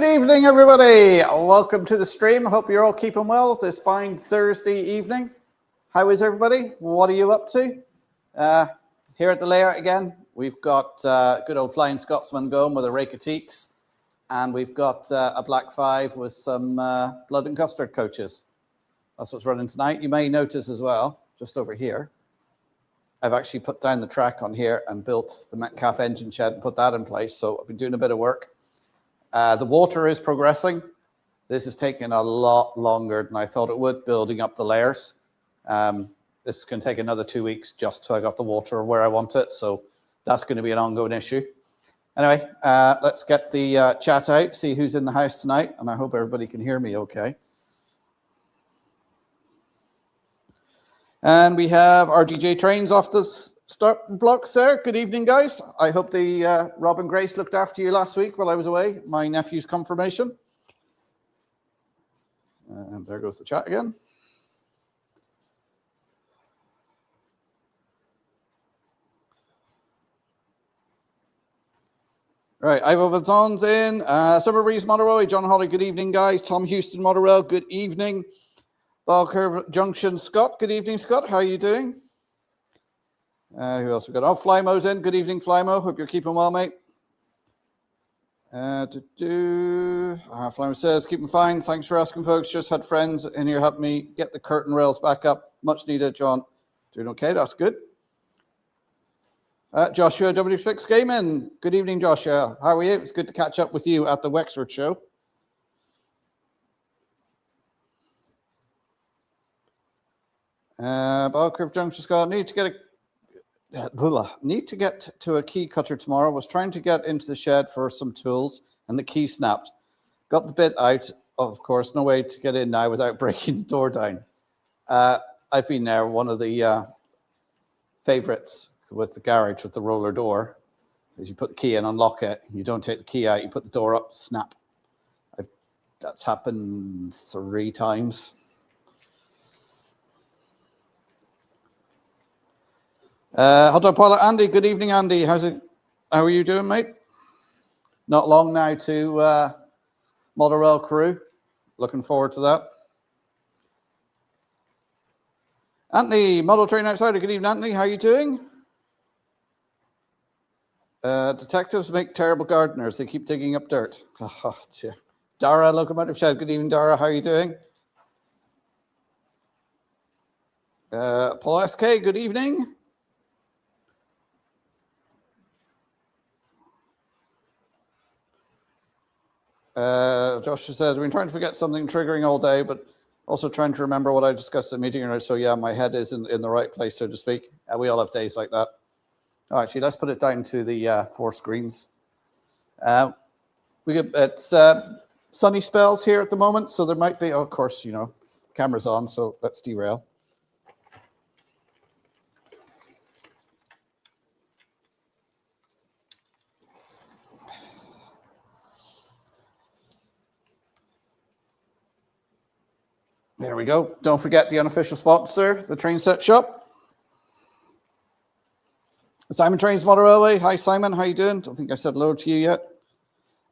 Good evening, everybody. Welcome to the stream. I hope you're all keeping well this fine Thursday evening. How is everybody? What are you up to? Here at the layout again, we've got good old Flying Scotsman going with a rake of teaks, and we've got a Black 5 with some blood and custard coaches. That's what's running tonight. You may notice as well, just over here, I've actually put down the track on here and built the Metcalf engine shed and put that in place. So I've been doing a bit of work. The water is progressing. This is taking a lot longer than I thought it would, building up the layers. This is going to take another 2 weeks just till I got the water where I want it. So that's going to be an ongoing issue. Anyway, let's get the chat out, see who's in the house tonight. And I hope everybody can hear me okay. And we have RGJ Trains off the start blocks there. Good evening, guys. I hope the Rob and Grace looked after you last week while I was away. My nephew's confirmation. And there goes the chat again. Right, Ivo Vazon's in. Summer Breeze Motorway, John Holly, good evening, guys. Tom Houston Motorwell, good evening. Ball Curve Junction-Scott, good evening, Scott. How are you doing? Who else we got? Oh, Flymo's in. Good evening, Flymo. Hope you're keeping well, mate. Flymo says, keeping fine. Thanks for asking, folks. Just had friends in here help me get the curtain rails back up. Much needed, John. Doing okay, that's good. Joshua W6 Gaming. Good evening, Joshua. How are you? It's good to catch up with you at the Wexford show. Ball Curve Junction-Scott. Need to get to a key cutter tomorrow. Was trying to get into the shed for some tools and the key snapped. Got the bit out, of course. No way to get in now without breaking the door down. I've been there. One of the favorites with the garage with the roller door is you put the key in, unlock it. You don't take the key out. You put the door up, snap. That's happened 3 times. Hot dog pilot Andy, good evening, Andy. How are you doing, mate? Not long now to Model Rail crew. Looking forward to that. Anthony, Model Train Outsider, good evening, Anthony. How are you doing? Detectives make terrible gardeners. They keep digging up dirt. Oh, dear. Dara, Locomotive Shed, good evening, Dara. How are you doing? Paul SK, good evening. Josh said, I've been trying to forget something triggering all day, but also trying to remember what I discussed at the meeting. So yeah, my head is in the right place, so to speak. We all have days like that. Oh, actually, let's put it down to the 4 screens. It's sunny spells here at the moment, so there might be, of course, you know, camera's on, so let's derail. There we go. Don't forget the unofficial sponsor, the Train Set Shop. Simon Trains Motor Railway. Hi, Simon. How you doing? Don't think I said hello to you yet.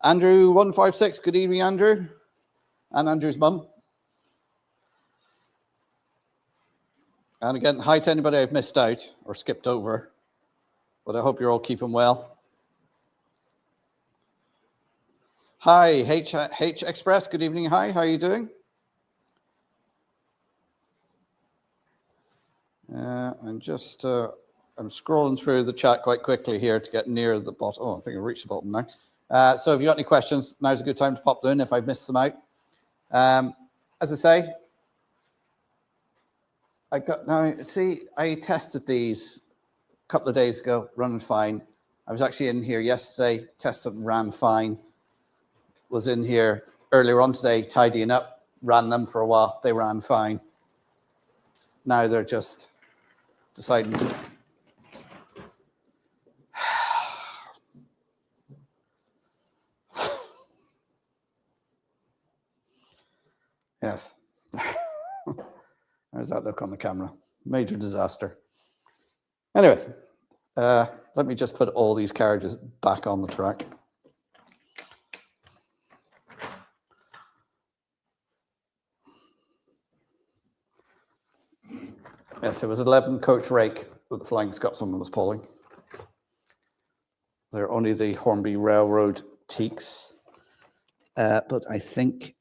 Andrew 156. Good evening, Andrew. And Andrew's mum. And again, hi to anybody I've missed out or skipped over. But I hope you're all keeping well. Hi, H Express. Good evening. Hi, how are you doing? I'm scrolling through the chat quite quickly here to get near the bottom. Oh, I think I've reached the bottom now. So if you've got any questions, now's a good time to pop them in if I've missed them out. As I say, I tested these a couple of days ago, running fine. I was actually in here yesterday, tested them, ran fine. Was in here earlier on today, tidying up, ran them for a while. They ran fine. Now they're just deciding to yes. There's that look on the camera. Major disaster. Anyway, let me just put all these carriages back on the track. Yes, it was 11 coach rake that the Flying Scotsman was pulling. They're only the Hornby Railroad teaks, but I think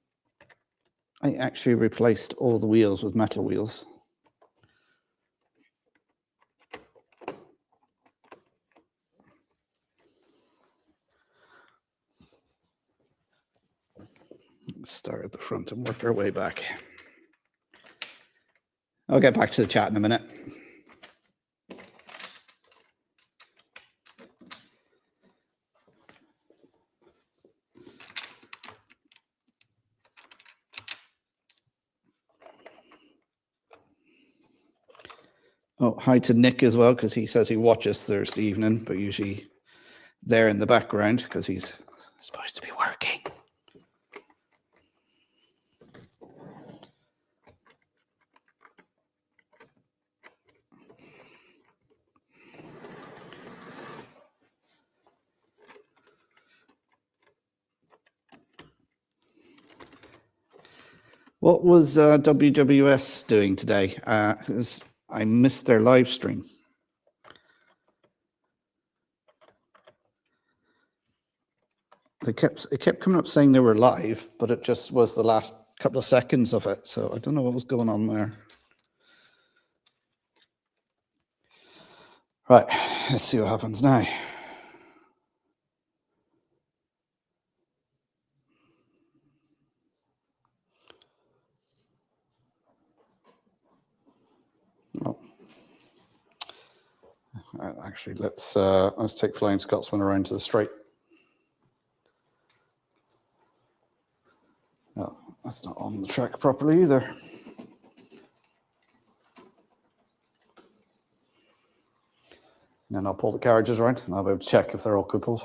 I actually replaced all the wheels with metal wheels. Let's start at the front and work our way back. I'll get back to the chat in a minute. Oh, hi to Nick as well, because he says he watches Thursday evening, but usually there in the background because he's supposed to be working. What was WWS doing today? Because I missed their live stream. It kept coming up saying they were live, but it just was the last couple of seconds of it. So I don't know what was going on there. Right, let's see what happens now. Oh. Actually, let's take Flying Scotsman around to the straight. No, that's not on the track properly either. And then I'll pull the carriages around and I'll be able to check if they're all coupled.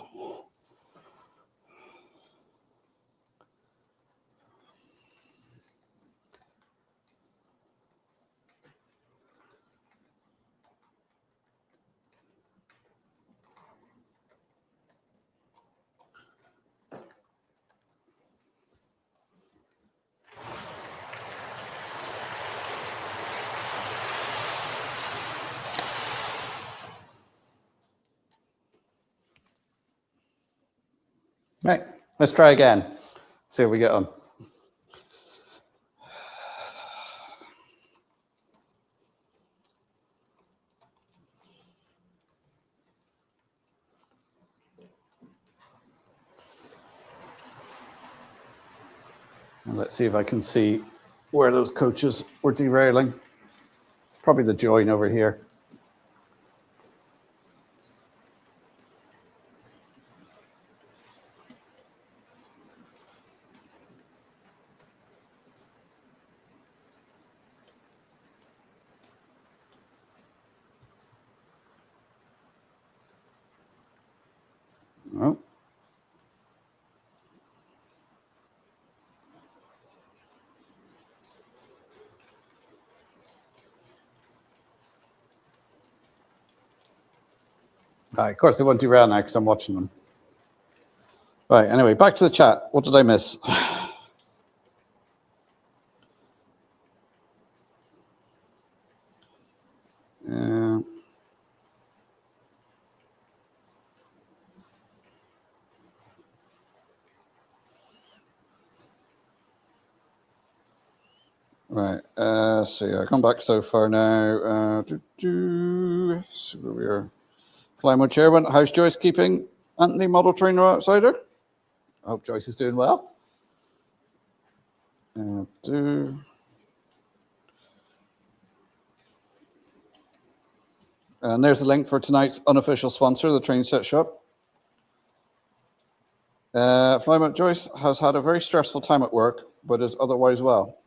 Right, let's try again. See how we get on. And let's see if I can see where those coaches were derailing. It's probably the join over here. Oh. Of course, they won't derail now because I'm watching them. Right, anyway, back to the chat. What did I miss? Right, so I've come back so far now. See where we are. Fly mode chairman, how's Joyce keeping? Anthony, model trainer outsider. I hope Joyce is doing well. And there's a link for tonight's unofficial sponsor, the Train Set Shop. Fly mode Joyce has had a very stressful time at work, but is otherwise well.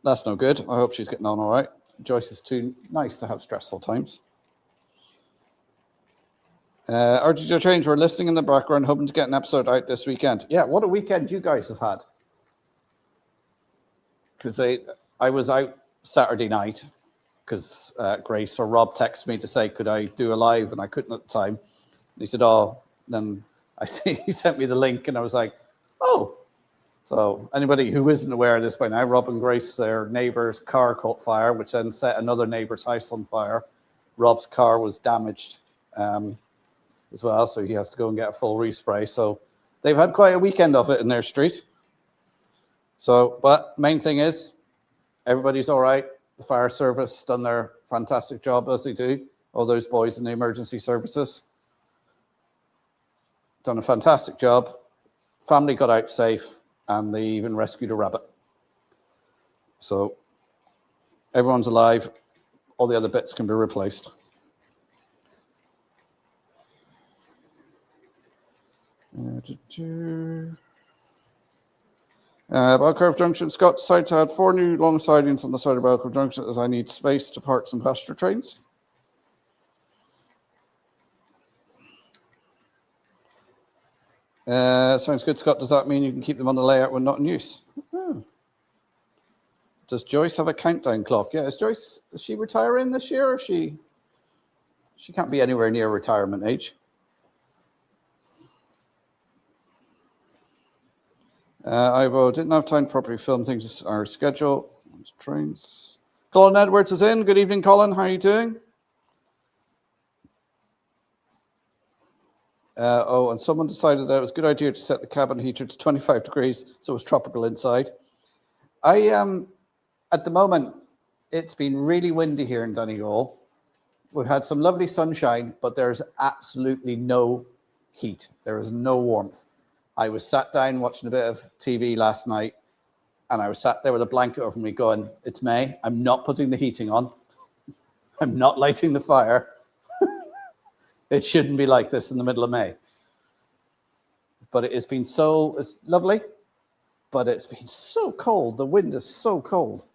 That's no good. I hope she's getting on all right. Joyce is too nice to have stressful times. RTJ Trains, we're listening in the background, hoping to get an episode out this weekend. Yeah, what a weekend you guys have had. Because I was out Saturday night because Grace or Rob texted me to say, could I do a live? And I couldn't at the time. And he said, oh, then I see he sent me the link and I was like, oh, So anybody who isn't aware of this by now, Rob and Grace, their neighbour's car caught fire, which then set another neighbour's house on fire. Rob's car was damaged as well, so he has to go and get a full respray. So they've had quite a weekend of it in their street. So, but main thing is, everybody's all right. The fire service done their fantastic job as they do. All those boys in the emergency services done a fantastic job. Family got out safe, and they even rescued a rabbit. So everyone's alive. All the other bits can be replaced. Belcurve Junction. Scott decided to add 4 new long sidings on the side of Belcurve Junction as I need space to park some passenger trains. Sounds good, Scott. Does that mean you can keep them on the layout when not in use? Oh. Does Joyce have a countdown clock? Yeah, is she retiring this year, or she can't be anywhere near retirement age? Ivo didn't have time to properly film things our schedule. Trains. Colin Edwards is in. Good evening, Colin. How are you doing? And someone decided that it was a good idea to set the cabin heater to 25 degrees so it was tropical inside. At the moment, it's been really windy here in Donegal. We've had some lovely sunshine, but there's absolutely no heat. There is no warmth. I was sat down watching a bit of TV last night, and I was sat there with a blanket over me going, it's May. I'm not putting the heating on. I'm not lighting the fire. It shouldn't be like this in the middle of May. But it's lovely, but it's been so cold. The wind is so cold.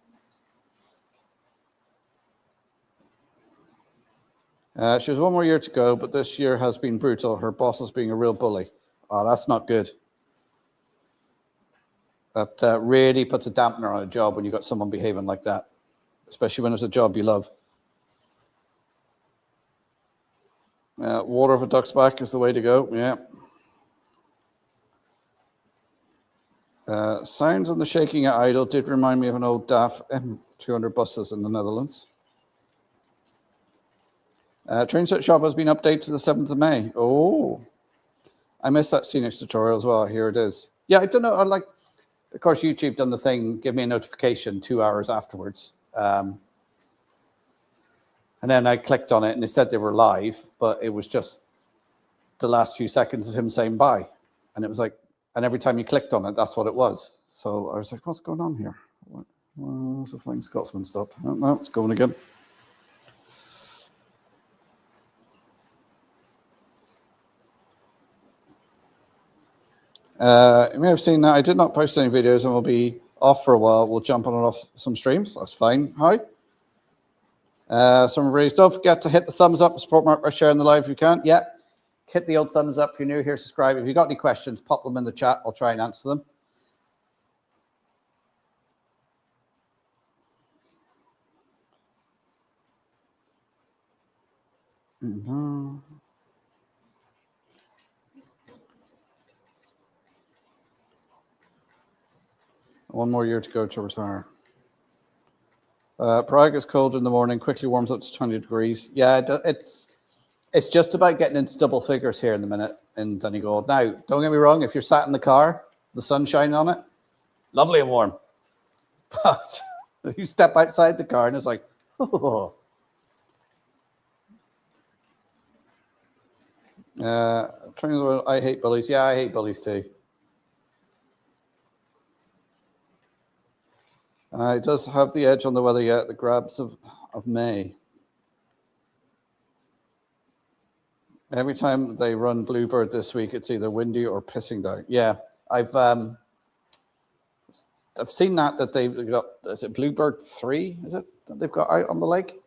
She has 1 more year to go, but this year has been brutal. Her boss is being a real bully. Oh, that's not good. That really puts a dampener on a job when you've got someone behaving like that, especially when it's a job you love. Water of a duck's back is the way to go. Yeah. Sounds on the shaking at idle did remind me of an old DAF M200 buses in the Netherlands. Train set shop has been updated to the 7th of May. Oh, I missed that scenic tutorial as well. Here it is. Yeah, I don't know. Of course, YouTube done the thing, give me a notification 2 hours afterwards. And then I clicked on it and it said they were live, but it was just the last few seconds of him saying bye. And it was like, and every time you clicked on it, that's what it was. So I was like, what's going on here? What's the Flying Scotsman stopped? Oh, no, it's going again. You may have seen that I did not post any videos and will be off for a while. We'll jump on and off some streams. That's fine. Hi. Some raised. Don't forget to hit the thumbs up, support Mark by sharing the live if you can. Yeah. Hit the old thumbs up if you're new here, subscribe. If you've got any questions, pop them in the chat. I'll try and answer them. Mm-hmm. One more year to go to retire. Prague is cold in the morning, quickly warms up to 20 degrees. Yeah, it's just about getting into double figures here in the minute in Donegal. Now, don't get me wrong, if you're sat in the car, the sun shining on it, lovely and warm. But you step outside the car and it's like, oh. I hate bullies. Yeah, I hate bullies too. It does have the edge on the weather yet, the grabs of May. Every time they run Bluebird this week, it's either windy or pissing down. Yeah, I've seen that they've got, is it Bluebird 3, is it, that they've got out on the lake?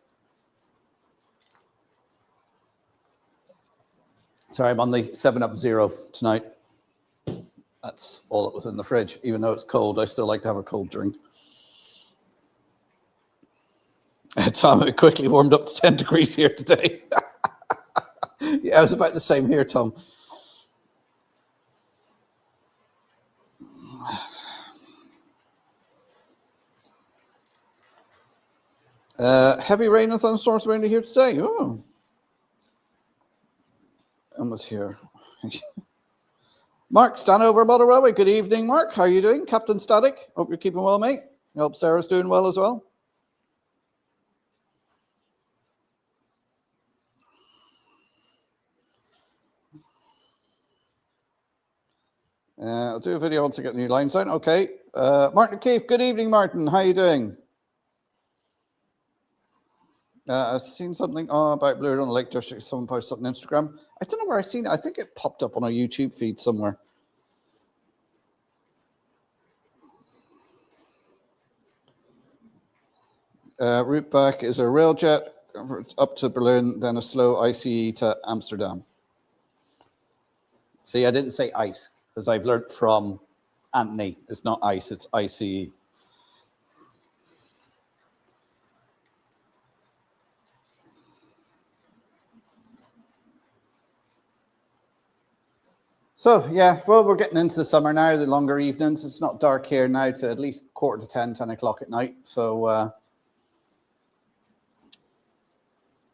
Sorry, I'm on the 7-Up Zero tonight. That's all that was in the fridge. Even though it's cold, I still like to have a cold drink. Tom, it quickly warmed up to 10 degrees here today. Yeah, it was about the same here, Tom. Heavy rain and thunderstorms around here today. Oh, almost here. Mark Stanover, Model Railway. Good evening, Mark. How are you doing? Captain Static. Hope you're keeping well, mate. I hope Sarah's doing well as well. I'll do a video once I get new lines out. Okay. Martin O'Keefe. Good evening, Martin. How are you doing? I've seen something about Blue on the Lake District. Someone posted something on Instagram. I don't know where I've seen it. I think it popped up on a YouTube feed somewhere. Route back is a railjet up to Berlin, then a slow ICE to Amsterdam. See, I didn't say ice because I've learnt from Anthony. It's not ice, it's ICE. So, yeah, well, we're getting into the summer now, the longer evenings. It's not dark here now to at least 9:45, 10 o'clock at night. So,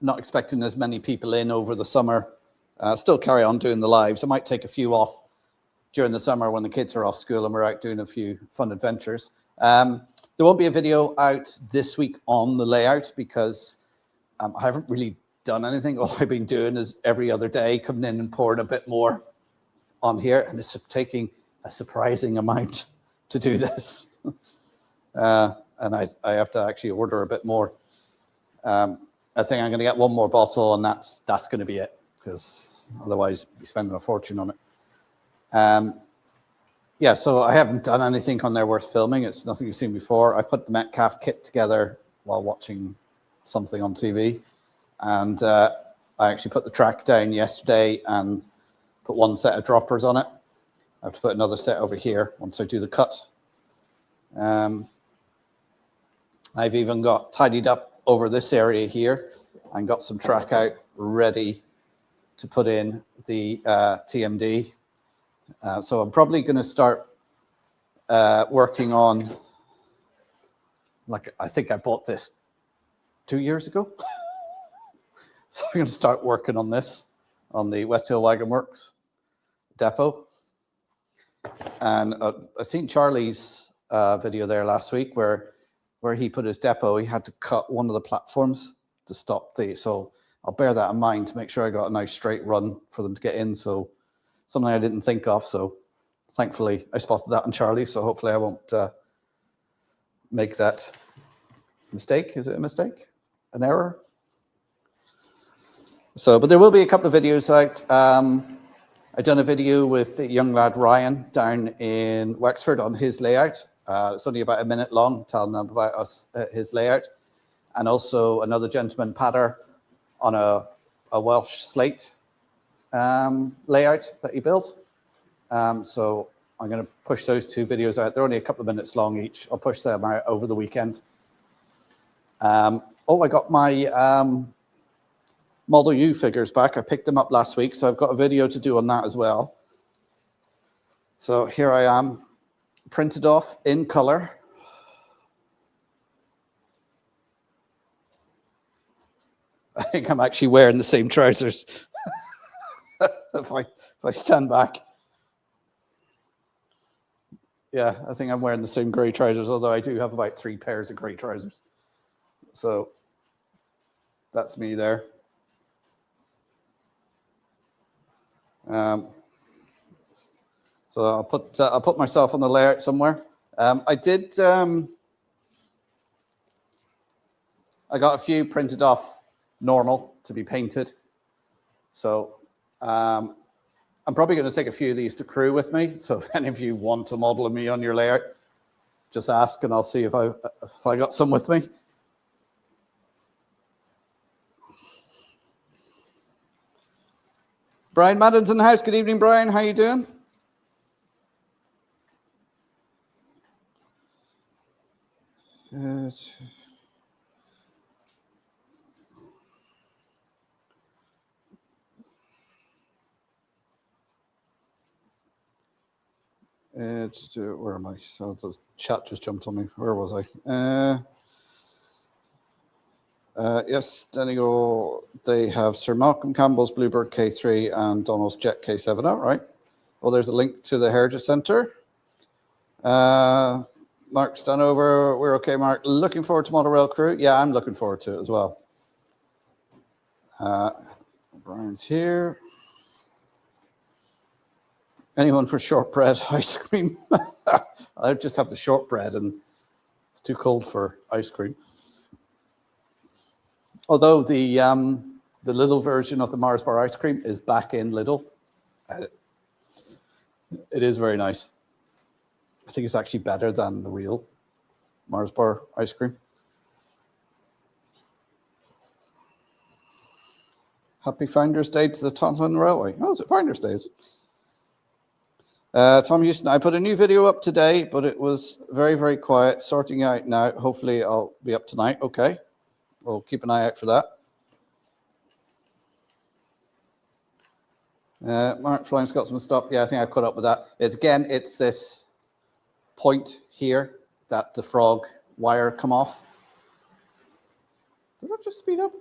not expecting as many people in over the summer. Still carry on doing the lives. I might take a few off during the summer when the kids are off school and we're out doing a few fun adventures. There won't be a video out this week on the layout because I haven't really done anything. All I've been doing is every other day coming in and pouring a bit more on here, and it's taking a surprising amount to do this. And I have to actually order a bit more. I think I'm going to get one more bottle, and that's going to be it, because otherwise I'll be spending a fortune on it. Yeah, so I haven't done anything on there worth filming. It's nothing you've seen before. I put the Metcalf kit together while watching something on TV, and I actually put the track down yesterday and put one set of droppers on it. I have to put another set over here once I do the cut. I've even got tidied up over this area here and got some track out ready to put in the TMD. So I'm probably going to start working on, like, I think I bought this 2 years ago. So I'm going to start working on this on the West Hill Wagon Works depot. And I've seen Charlie's video there last week where he put his depot. He had to cut one of the platforms to stop so I'll bear that in mind to make sure I got a nice straight run for them to get in. So something I didn't think of. So thankfully I spotted that on Charlie. So hopefully I won't make that mistake. Is it a mistake? An error? So, but there will be a couple of videos out. I've done a video with the young lad Ryan down in Wexford on his layout. It's only about a minute long, telling them about his layout. And also another gentleman, Patter, on a Welsh slate layout that he built. So I'm going to push those two videos out. They're only a couple of minutes long each. I'll push them out over the weekend. I got my Model U figures back. I picked them up last week, so I've got a video to do on that as well. So here I am, printed off in color. I think I'm actually wearing the same trousers if I stand back. Yeah, I think I'm wearing the same grey trousers, although I do have about 3 pairs of grey trousers. So that's me there. So I'll put myself on the layout somewhere. I got a few printed off normal to be painted. So I'm probably going to take a few of these to crew with me. So if any of you want to model me on your layout, just ask and I'll see if I got some with me. Brian Madden's in the house. Good evening, Brian. How you doing? Where am I? So the chat just jumped on me. Where was I? Yes, Donegal, they have Sir Malcolm Campbell's Bluebird K3 and Donald's Jet K7 out, right? Well, there's a link to the Heritage Centre. Mark's done over. We're okay, Mark. Looking forward to Model Rail Crew. Yeah, I'm looking forward to it as well. Brian's here. Anyone for shortbread ice cream? I just have the shortbread and it's too cold for ice cream. Although the little version of the Mars bar ice cream is back in Lidl. It is very nice. I think it's actually better than the real Mars bar ice cream. Happy Founders Day to the Tonlin Railway. Oh, is it Founders Day? Is it? Tom Houston, I put a new video up today, but it was very, very quiet. Sorting out now. Hopefully I'll be up tonight. Okay. We'll keep an eye out for that. Mark Flying Scotsman stop. Yeah, I think I caught up with that. It's this point here that the frog wire come off. Did I just speed up?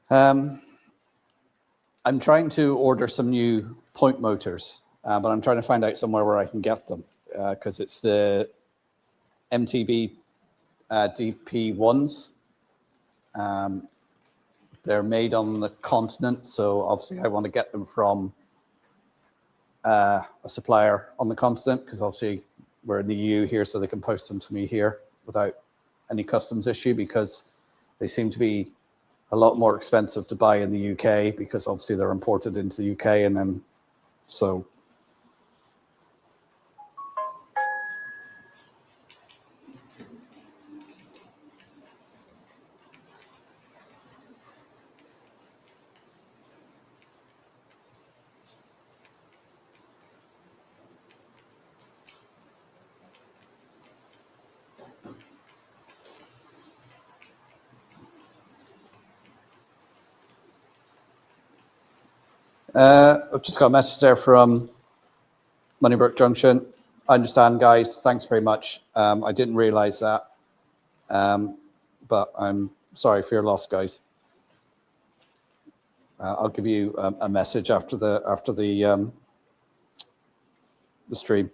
I'm trying to order some new point motors, but I'm trying to find out somewhere where I can get them because it's the MTB DP1s. They're made on the continent, so obviously I want to get them from a supplier on the continent because obviously we're in the EU here, so they can post them to me here without any customs issue because they seem to be a lot more expensive to buy in the UK because obviously they're imported into the UK and then so. I've just got a message there from Moneybrook Junction. I understand, guys. Thanks very much. I didn't realize that, but I'm sorry for your loss, guys. I'll give you a message after the stream.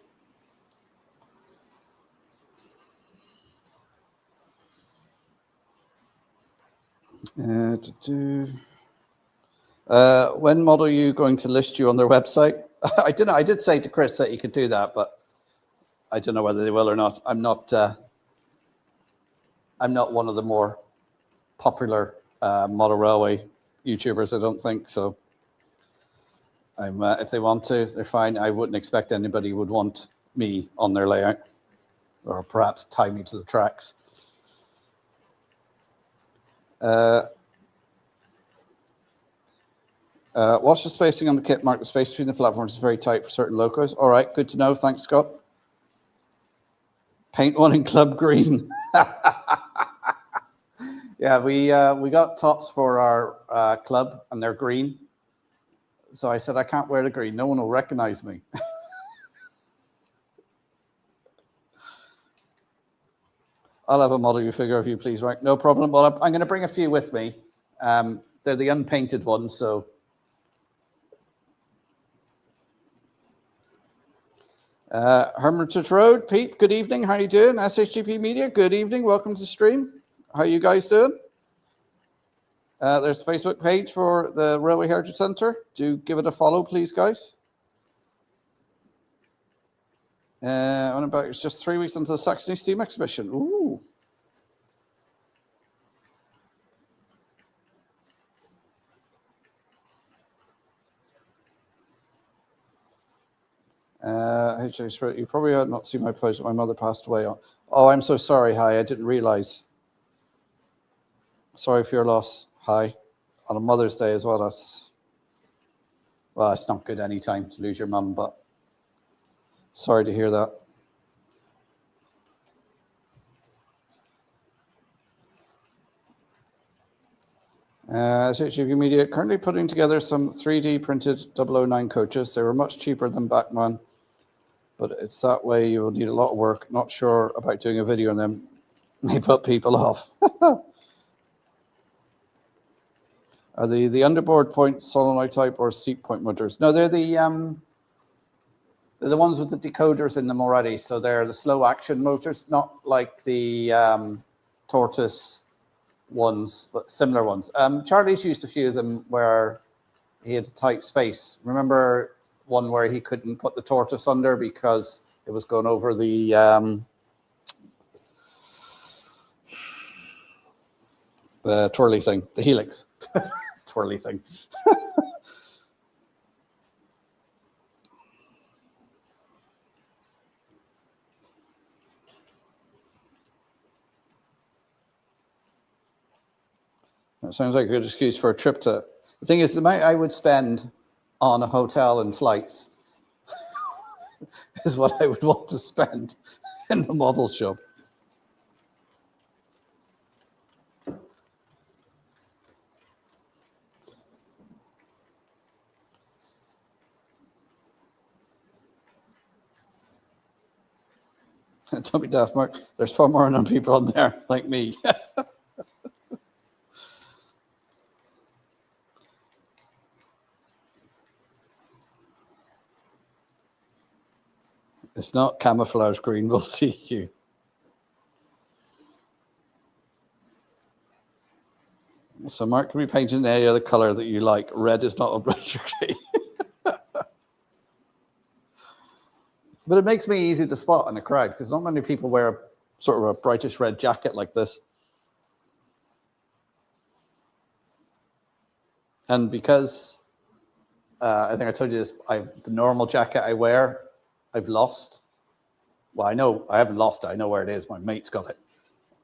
When model you going to list you on their website? I don't know. I did say to Chris that you could do that, but I don't know whether they will or not. I'm not one of the more popular model railway YouTubers. I don't think so. If they want to, they're fine. I wouldn't expect anybody would want me on their layout, or perhaps tie me to the tracks. What's the spacing on the kit, Mark? The space between the platforms is very tight for certain locos. All right, good to know. Thanks, Scott. Paint one in club green. Yeah, we got tops for our club, and they're green. So I said, I can't wear the green. No one will recognize me. I'll have a model you figure if you please, right? No problem. Well, I'm going to bring a few with me. They're the unpainted ones, so. Hermitage Road, Pete, good evening. How are you doing? SHGP Media, good evening. Welcome to the stream. How are you guys doing? There's a Facebook page for the Railway Heritage Centre. Do give it a follow, please, guys. It's just 3 weeks into the Saxony Steam Exhibition. Ooh. You probably had not seen my post that my mother passed away on. Oh, I'm so sorry. Hi, I didn't realize. Sorry for your loss. Hi. On a Mother's Day as well. Well, it's not good any time to lose your mum, but sorry to hear that. SHGP Media currently putting together some 3D printed 009 coaches. They were much cheaper than Bachmann, but it's that way you will need a lot of work. Not sure about doing a video and then may put people off. Are the underboard point solenoid type or seat point motors? No, they're the ones with the decoders in them already. So they're the slow action motors, not like the tortoise ones, but similar ones. Charlie's used a few of them where he had a tight space. Remember one where he couldn't put the tortoise under because it was going over the twirly thing, the helix. Twirly thing. That sounds like a good excuse for a trip to. The thing is, the amount I would spend on a hotel and flights is what I would want to spend in the model shop. Don't be daft, Mark. There's far more unknown people on there like me. It's not camouflage green. We'll see you. So Mark can be painted any other color that you like. Red is not obligatory. But it makes me easy to spot in a crowd because not many people wear sort of a brightish red jacket like this. And because I think I told you this, the normal jacket I wear, I've lost. Well, I know I haven't lost it. I know where it is. My mate's got it.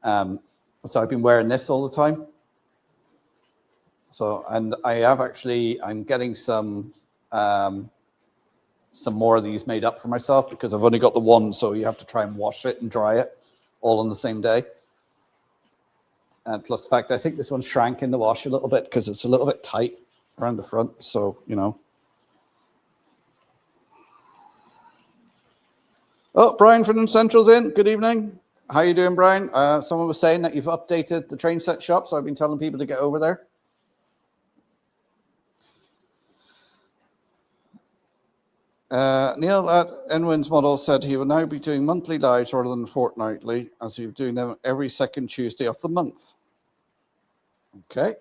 So I've been wearing this all the time. So, and I have actually, I'm getting some more of these made up for myself because I've only got the one, so you have to try and wash it and dry it all on the same day. And plus the fact, I think this one shrank in the wash a little bit because it's a little bit tight around the front. So, you know. Oh, Brian from Central's in. Good evening. How you doing, Brian? Someone was saying that you've updated the train set shop, so I've been telling people to get over there. Neil at Enwin's model said he will now be doing monthly lives rather than fortnightly, as he's doing them every second Tuesday of the month. Okay.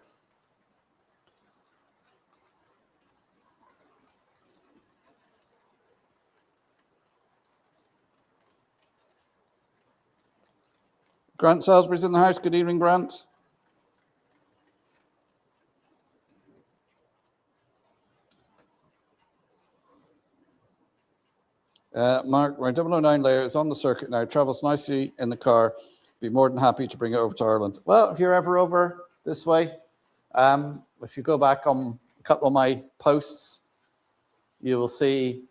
Grant Salisbury's in the house. Good evening, Grant. Mark, my 009 layer is on the circuit now. Travels nicely in the car. Be more than happy to bring it over to Ireland. Well, if you're ever over this way, if you go back on a couple of my posts, you will see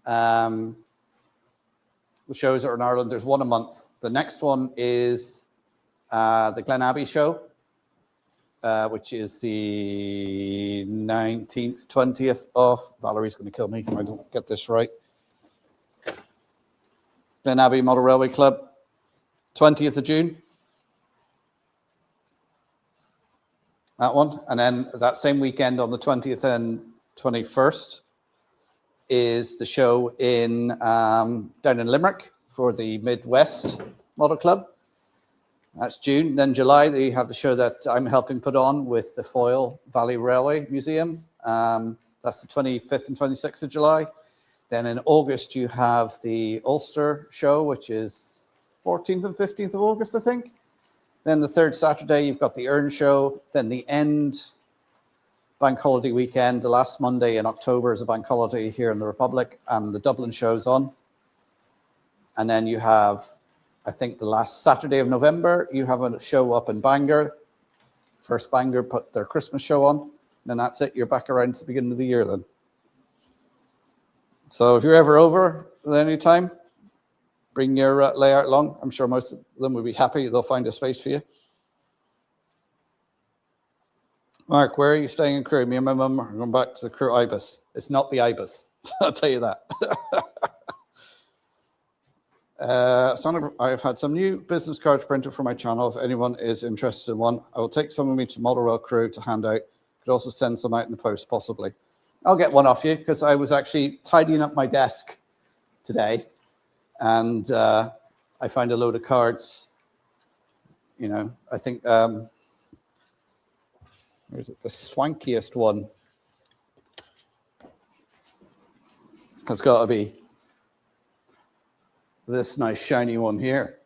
the shows that are in Ireland. There's one a month. The next one is the Glen Abbey show, which is the 19th, 20th of, Valerie's going to kill me if I don't get this right. Glen Abbey Model Railway Club, 20th of June. That one. And then that same weekend on the 20th and 21st is the show in down in Limerick for the Midwest Model Club. That's June. Then July, they have the show that I'm helping put on with the Foyle Valley Railway Museum. That's the 25th and 26th of July. Then in August, you have the Ulster show, which is 14th and 15th of August, I think. Then the third Saturday, you've got the Earn show. Then the end bank holiday weekend, the last Monday in October is a bank holiday here in the Republic, and the Dublin show's on. And then you have, I think the last Saturday of November, you have a show up in Bangor. First Bangor put their Christmas show on. And then that's it. You're back around to the beginning of the year then. So if you're ever over at any time, bring your layout along. I'm sure most of them will be happy. They'll find a space for you. Mark, where are you staying in Crewe? Me and my mum are going back to the Crewe Ibis. It's not the Ibis. I'll tell you that. I've had some new business cards printed for my channel. If anyone is interested in one, I will take some of me to Model Rail crew to hand out. Could also send some out in the post, possibly. I'll get one off you because I was actually tidying up my desk today, and I found a load of cards. You know, I think where is it? The swankiest one has got to be this nice shiny one here.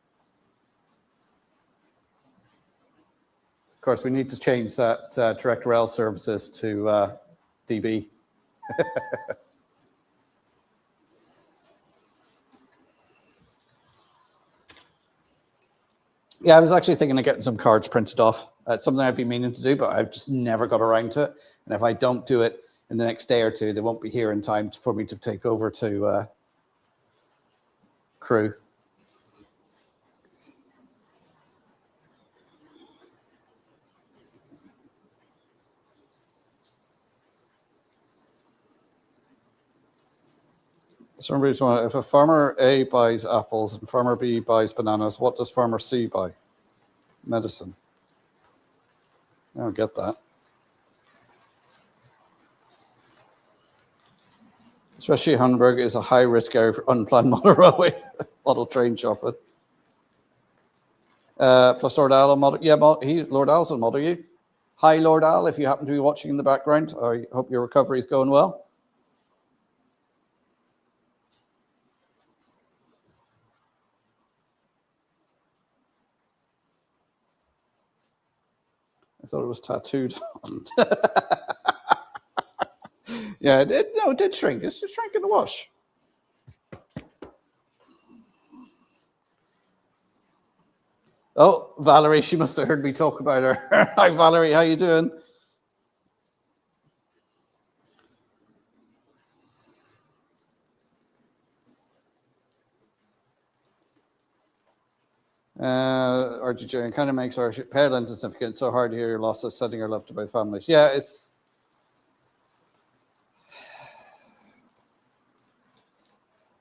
Of course, we need to change that direct rail services to DB. Yeah, I was actually thinking of getting some cards printed off. It's something I've been meaning to do, but I've just never got around to it. And if I don't do it in the next day or two, they won't be here in time for me to take over to crew. Somebody's wondering, if a farmer A buys apples and farmer B buys bananas, what does farmer C buy? Medicine. I don't get that. Especially Hamburg is a high-risk area for unplanned model railway, model train shopping. Plus Lord Al, model, yeah, Lord Al's on Model U. Hi, Lord Al, if you happen to be watching in the background, I hope your recovery is going well. I thought it was tattooed on. Yeah, it did. No, it did shrink. It's just shrank in the wash. Oh, Valerie, she must have heard me talk about her. Hi, Valerie, how you doing? RGJ kind of makes our parent insignificant. So hard to hear your losses, sending our love to both families. Yeah, it's.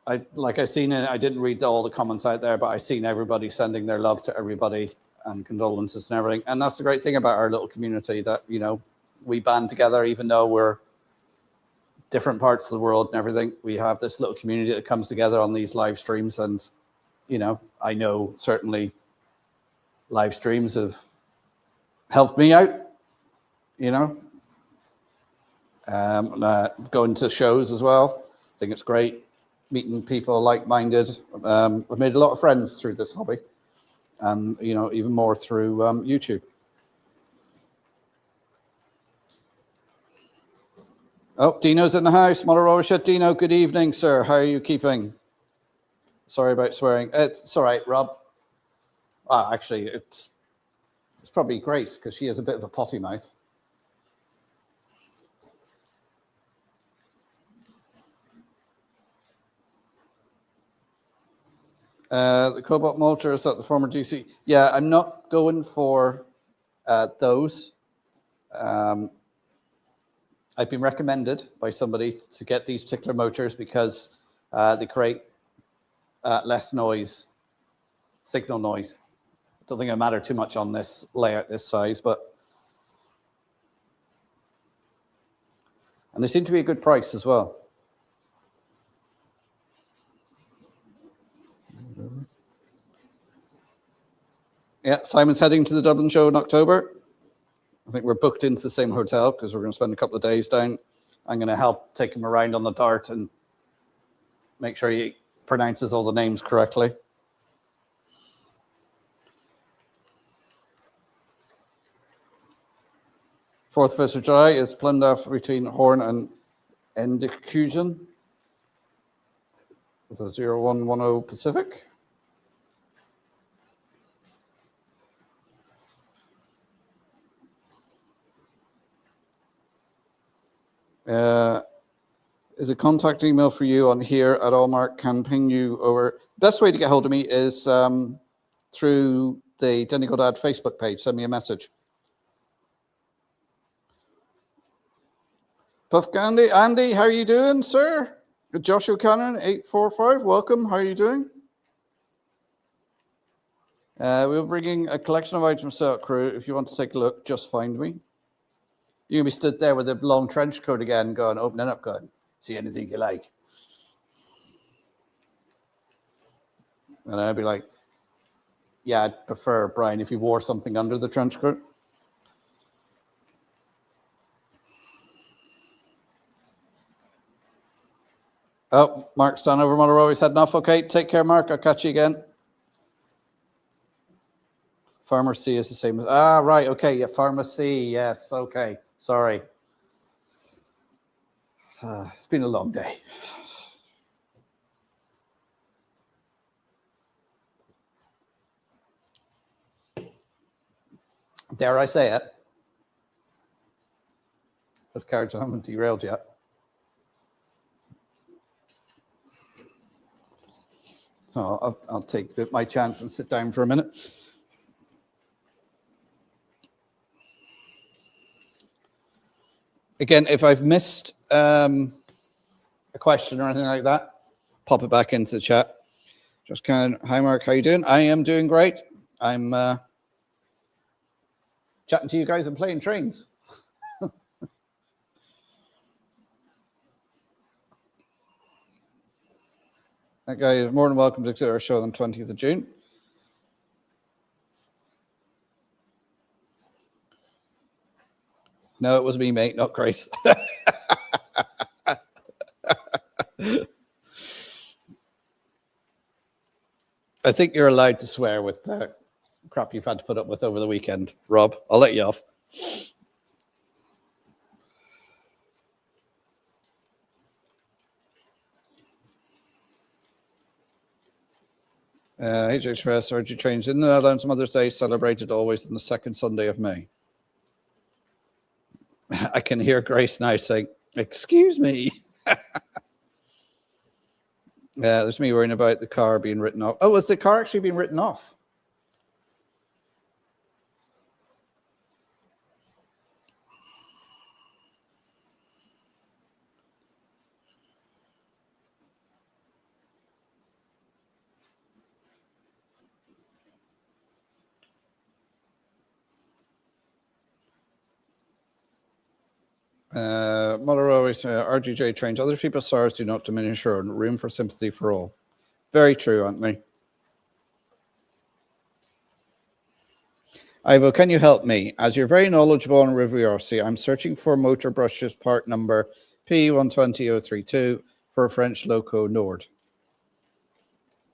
I didn't read all the comments out there, but I seen everybody sending their love to everybody and condolences and everything. And that's the great thing about our little community, that, you know, we band together, even though we're different parts of the world and everything. We have this little community that comes together on these live streams. And, you know, I know certainly live streams have helped me out, you know, going to shows as well. I think it's great. Meeting people like-minded. I've made a lot of friends through this hobby, and you know, even more through YouTube. Oh, Dino's in the house. Model Railway Shed. Dino, good evening, sir. How are you keeping? Sorry about swearing. It's all right, Rob. Actually, it's probably Grace, because she has a bit of a potty mouth. The Cobalt Mulcher is at the former DC. Yeah, I'm not going for those. I've been recommended by somebody to get these particular motors because they create less noise, signal noise. I don't think it matter too much on this layout, this size, and they seem to be a good price as well. Yeah, Simon's heading to the Dublin show in October. I think we're booked into the same hotel because we're going to spend a couple of days down. I'm going to help take him around on the dart and make sure he pronounces all the names correctly. Fourth Fisher July is Plundaff between Horn and Endicusion. It's a 0110 Pacific. Is a contact email for you on here at Allmark, can ping you over. Best way to get hold of me is through the Donegal Dad Facebook page. Send me a message. Puff Gandhi, how are you doing, sir? Joshua Cannon, 845, welcome. How are you doing? We're bringing a collection of items from South Crew. If you want to take a look, just find me. You're going to be stood there with a long trench coat again, going, opening up, going, see anything you like. And I'd be like, yeah, I'd prefer, Brian, if you wore something under the trench coat. Oh, Mark's done over Mother always heading off. Okay, take care, Mark. I'll catch you again. Pharmacy is the same as, right, okay, yeah, pharmacy, yes, okay, sorry. It's been a long day. Dare I say it? This carriage haven't derailed yet. So I'll take my chance and sit down for a minute. Again, if I've missed a question or anything like that, pop it back into the chat. Just kind of, hi Mark, how you doing? I am doing great. I'm chatting to you guys and playing trains. That guy is more than welcome to do our show on 20th of June. No, it was me, mate, not Grace. I think you're allowed to swear with the crap you've had to put up with over the weekend, Rob. I'll let you off. HH Express, RG trains in the Netherlands, Mother's Day celebrated always on the second Sunday of May. I can hear Grace now saying, excuse me. Yeah, there's me worrying about the car being written off. Oh, is the car actually being written off? Mother always RGJ trains. Other people's sorrows do not diminish her own. Room for sympathy for all. Very true, Anthony. Ivo, can you help me? As you're very knowledgeable on Riviera, I'm searching for motor brushes part number P120032 for a French Loco Nord.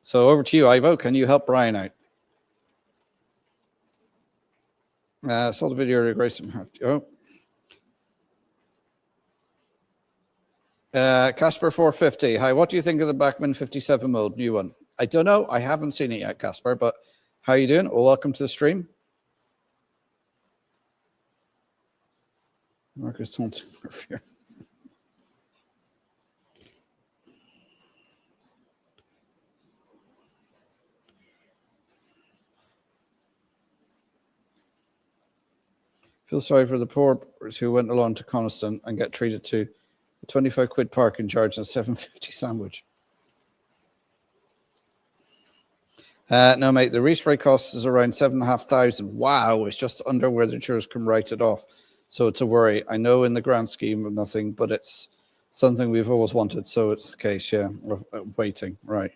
So over to you, Ivo. Can you help Brian out? Saw the video of Grace. Casper 450. Hi, what do you think of the Bachmann 57 mode, new one? I don't know. I haven't seen it yet, Casper, but how are you doing? Well, welcome to the stream. Marcus taunting here. Feel sorry for the poor who went along to Coniston and get treated to a 25 quid parking charge and a 7.50 sandwich. No, mate, the respray cost is around 7,500. Wow, it's just under where the insurers can write it off. So it's a worry. I know in the grand scheme of nothing, but it's something we've always wanted. So it's the case, yeah, of waiting, right.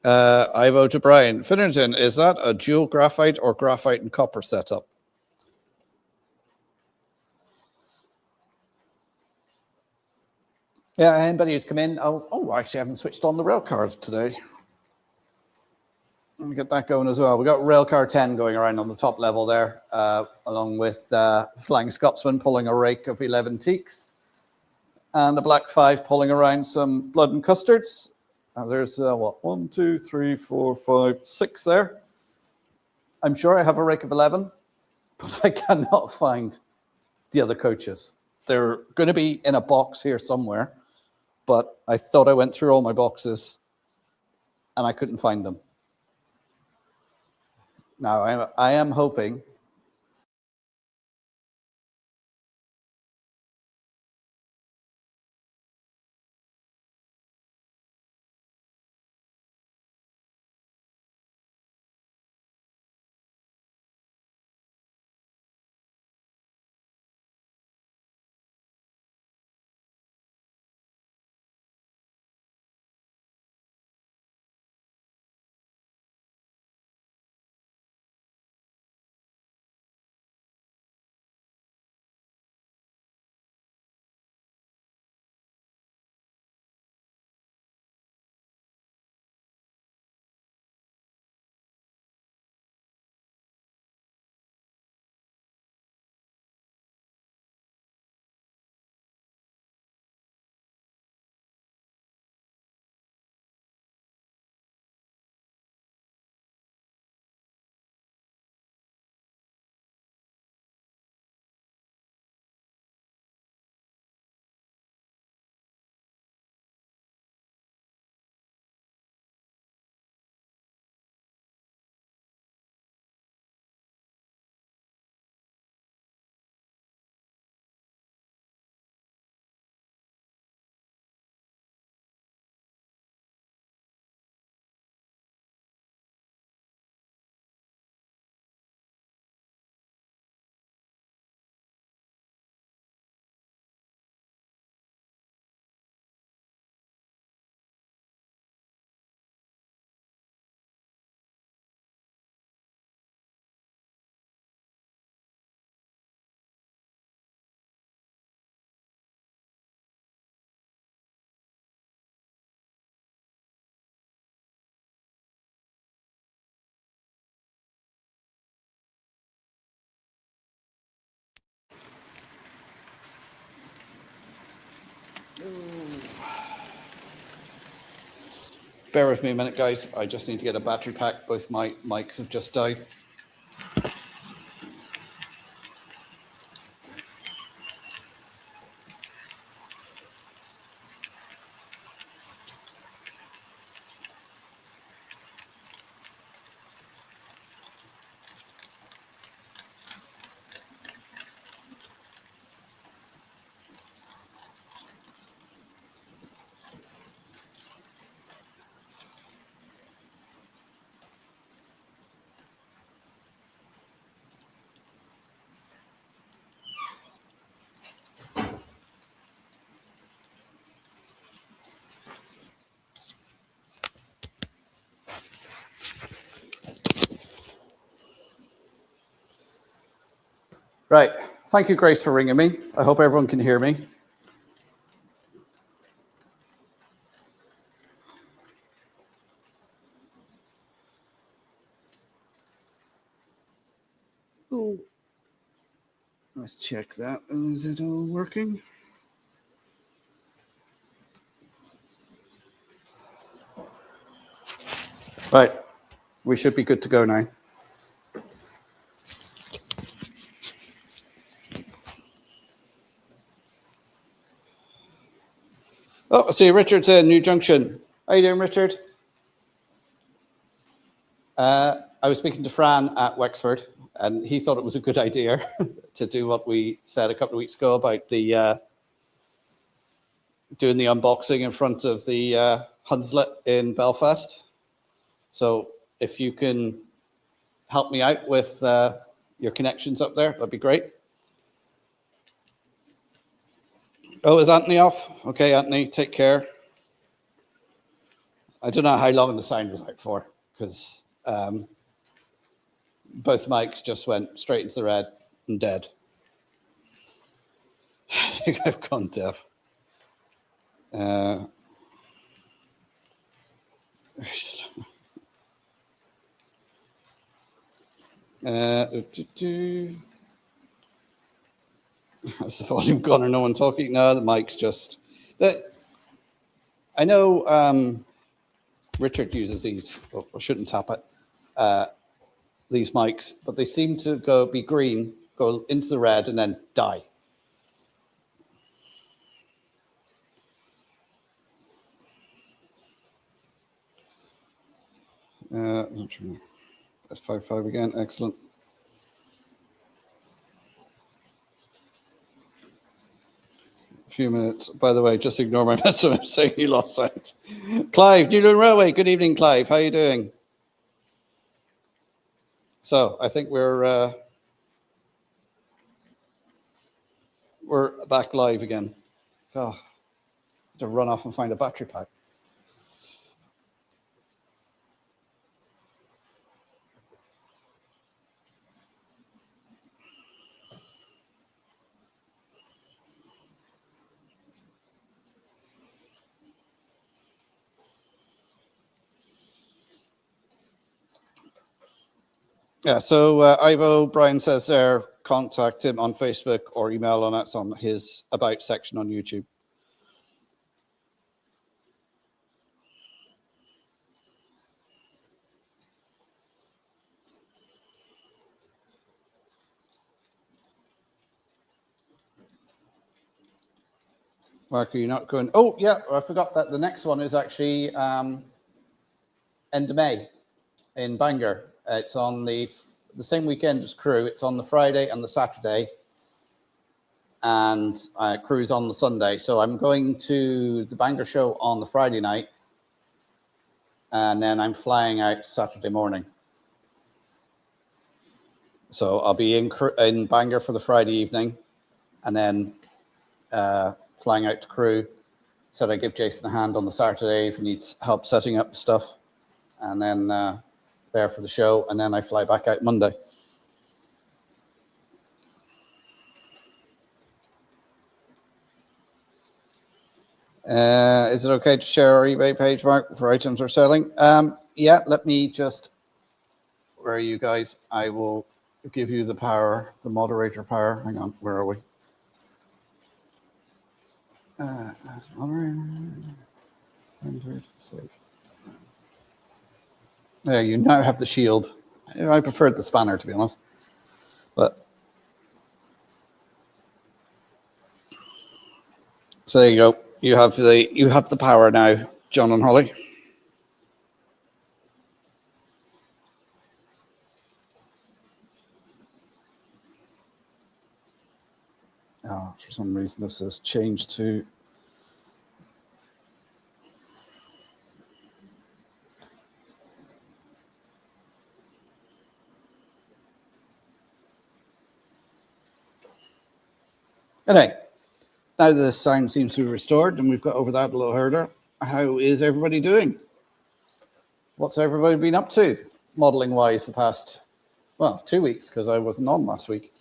Ivo to Brian. Finnerton, is that a dual graphite or graphite and copper setup? Yeah, anybody who's come in, I actually haven't switched on the rail cars today. Let me get that going as well. We got Railcar 10 going around on the top level there, along with Flying Scotsman pulling a rake of 11 teaks, and a Black 5 pulling around some blood and custards. There's what, 1, 2, 3, 4, 5, 6 there. I'm sure I have a rake of 11, but I cannot find the other coaches. They're going to be in a box here somewhere, but I thought I went through all my boxes and I couldn't find them. Now, I am hoping Bear with me a minute, guys. I just need to get a battery pack. Both my mics have just died. Right. Thank you, Grace, for ringing me. I hope everyone can hear me. Oh. Let's check that. Is it all working? Right. We should be good to go now. Oh, I see Richard's in New Junction. How you doing, Richard? I was speaking to Fran at Wexford, and he thought it was a good idea to do what we said a couple of weeks ago about the doing the unboxing in front of the Hunslet in Belfast. So if you can help me out with your connections up there, that'd be great. Oh, is Anthony off? Okay, Anthony, take care. I don't know how long the sound was out for, because both mics just went straight into the red and dead. I think I've gone deaf. Has the volume gone or no one talking? No, the mic's just... I know Richard uses these, well, I shouldn't tap it, these mics, but they seem to be green, go into the red, and then die. That's 5.5 again, excellent. A few minutes. By the way, just ignore my message saying you lost sound. Clive, Donegal Railway, good evening, Clive. How are you doing? So I think we're back live again. Oh, I have to run off and find a battery pack. Yeah, so Ivo, Brian says there, contact him on Facebook or email on it. It's on his About section on YouTube. Mark, are you not going? Oh, yeah, I forgot that the next one is actually end of May in Bangor. It's on the same weekend as Crew. It's on the Friday and the Saturday, and Crew's on the Sunday. So I'm going to the Bangor show on the Friday night, and then I'm flying out Saturday morning. So I'll be in Bangor for the Friday evening, and then flying out to Crew. Said I'd give Jason a hand on the Saturday if he needs help setting up stuff, and then there for the show, and then I fly back out Monday. Is it okay to share our eBay page, Mark, for items we're selling? Yeah, let me just, where are you guys? I will give you the power, the moderator power. Hang on, where are we? As moderator, standard, save. There, you now have the shield. I preferred the spanner, to be honest. But so there you go. You have the power now, John and Holly. Oh, for some reason this has changed to. Anyway, now the sound seems to be restored and we've got over that little hurdle. How is everybody doing? What's everybody been up to, modelling wise, the past, well, 2 weeks, because I wasn't on last week.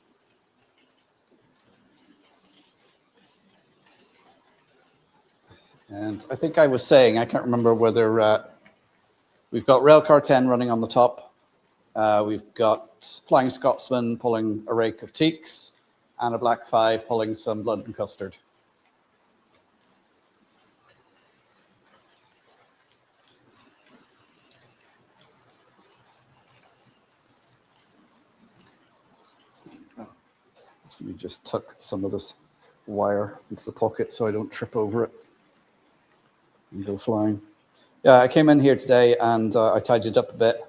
And I think I was saying, I can't remember whether we've got Railcar 10 running on the top. We've got Flying Scotsman pulling a rake of teaks and a Black 5 pulling some blood and custard. So we just tuck some of this wire into the pocket so I don't trip over it and go flying. Yeah, I came in here today and I tidied up a bit,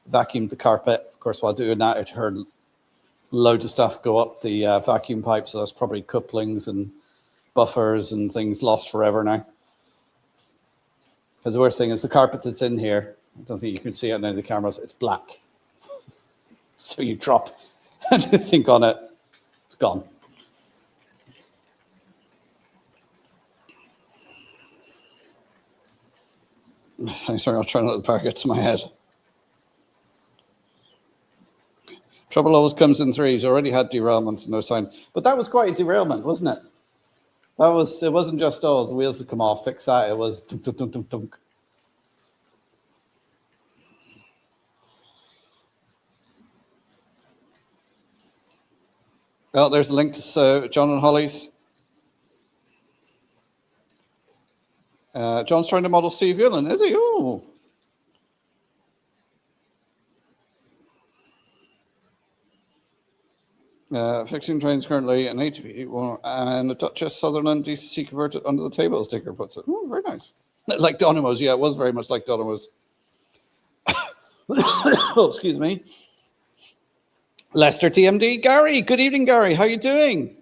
vacuumed the carpet. Of course, while doing that, I heard loads of stuff go up the vacuum pipe. So that's probably couplings and buffers and things lost forever now. Because the worst thing is the carpet that's in here, I don't think you can see it now in the cameras, it's black. So you drop anything on it, it's gone. Thanks very much. Trying not to park it to my head. Trouble always comes in threes. Already had derailments, no sign. But that was quite a derailment, wasn't it? It wasn't just, oh, the wheels have come off, fix that. It was dunk, dunk, dunk, dunk, dunk. Well, there's a link to John and Holly's. John's trying to model Steve Yulin, is he? Ooh. Fixing trains currently, an HV and a Duchess Sutherland DCC converted under the table, sticker puts it. Oh, very nice. Like Donegal's, yeah, it was very much like Donegal's. Oh, excuse me. Leicester TMD, Gary. Good evening, Gary. How you doing?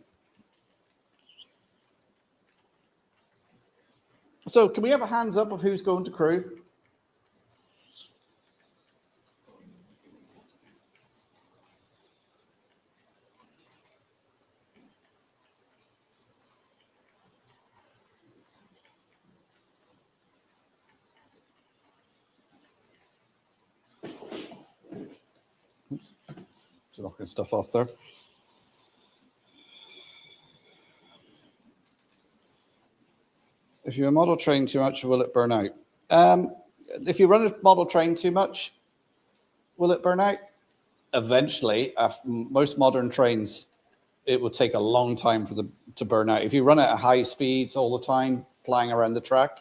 So can we have a hands up of who's going to crew? Oops. Just knocking stuff off there. If you model train too much, will it burn out? If you run a model train too much, will it burn out? Eventually, most modern trains, it will take a long time for them to burn out. If you run it at high speeds all the time, flying around the track,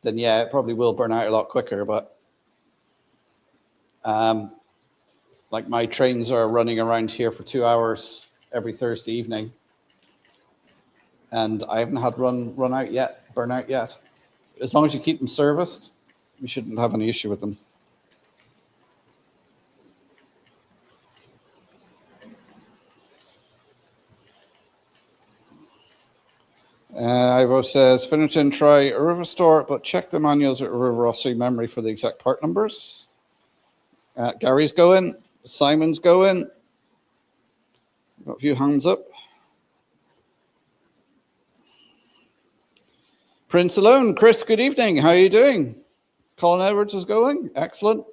then yeah, it probably will burn out a lot quicker. But like my trains are running around here for 2 hours every Thursday evening, and I haven't had burn out yet. As long as you keep them serviced, you shouldn't have any issue with them. Ivo says, Finnerton, try a River Store, but check the manuals at River Rossi memory for the exact part numbers. Gary's going. Simon's going. Got a few hands up. Prince Alone, Chris, good evening. How are you doing? Colin Edwards is going. Excellent.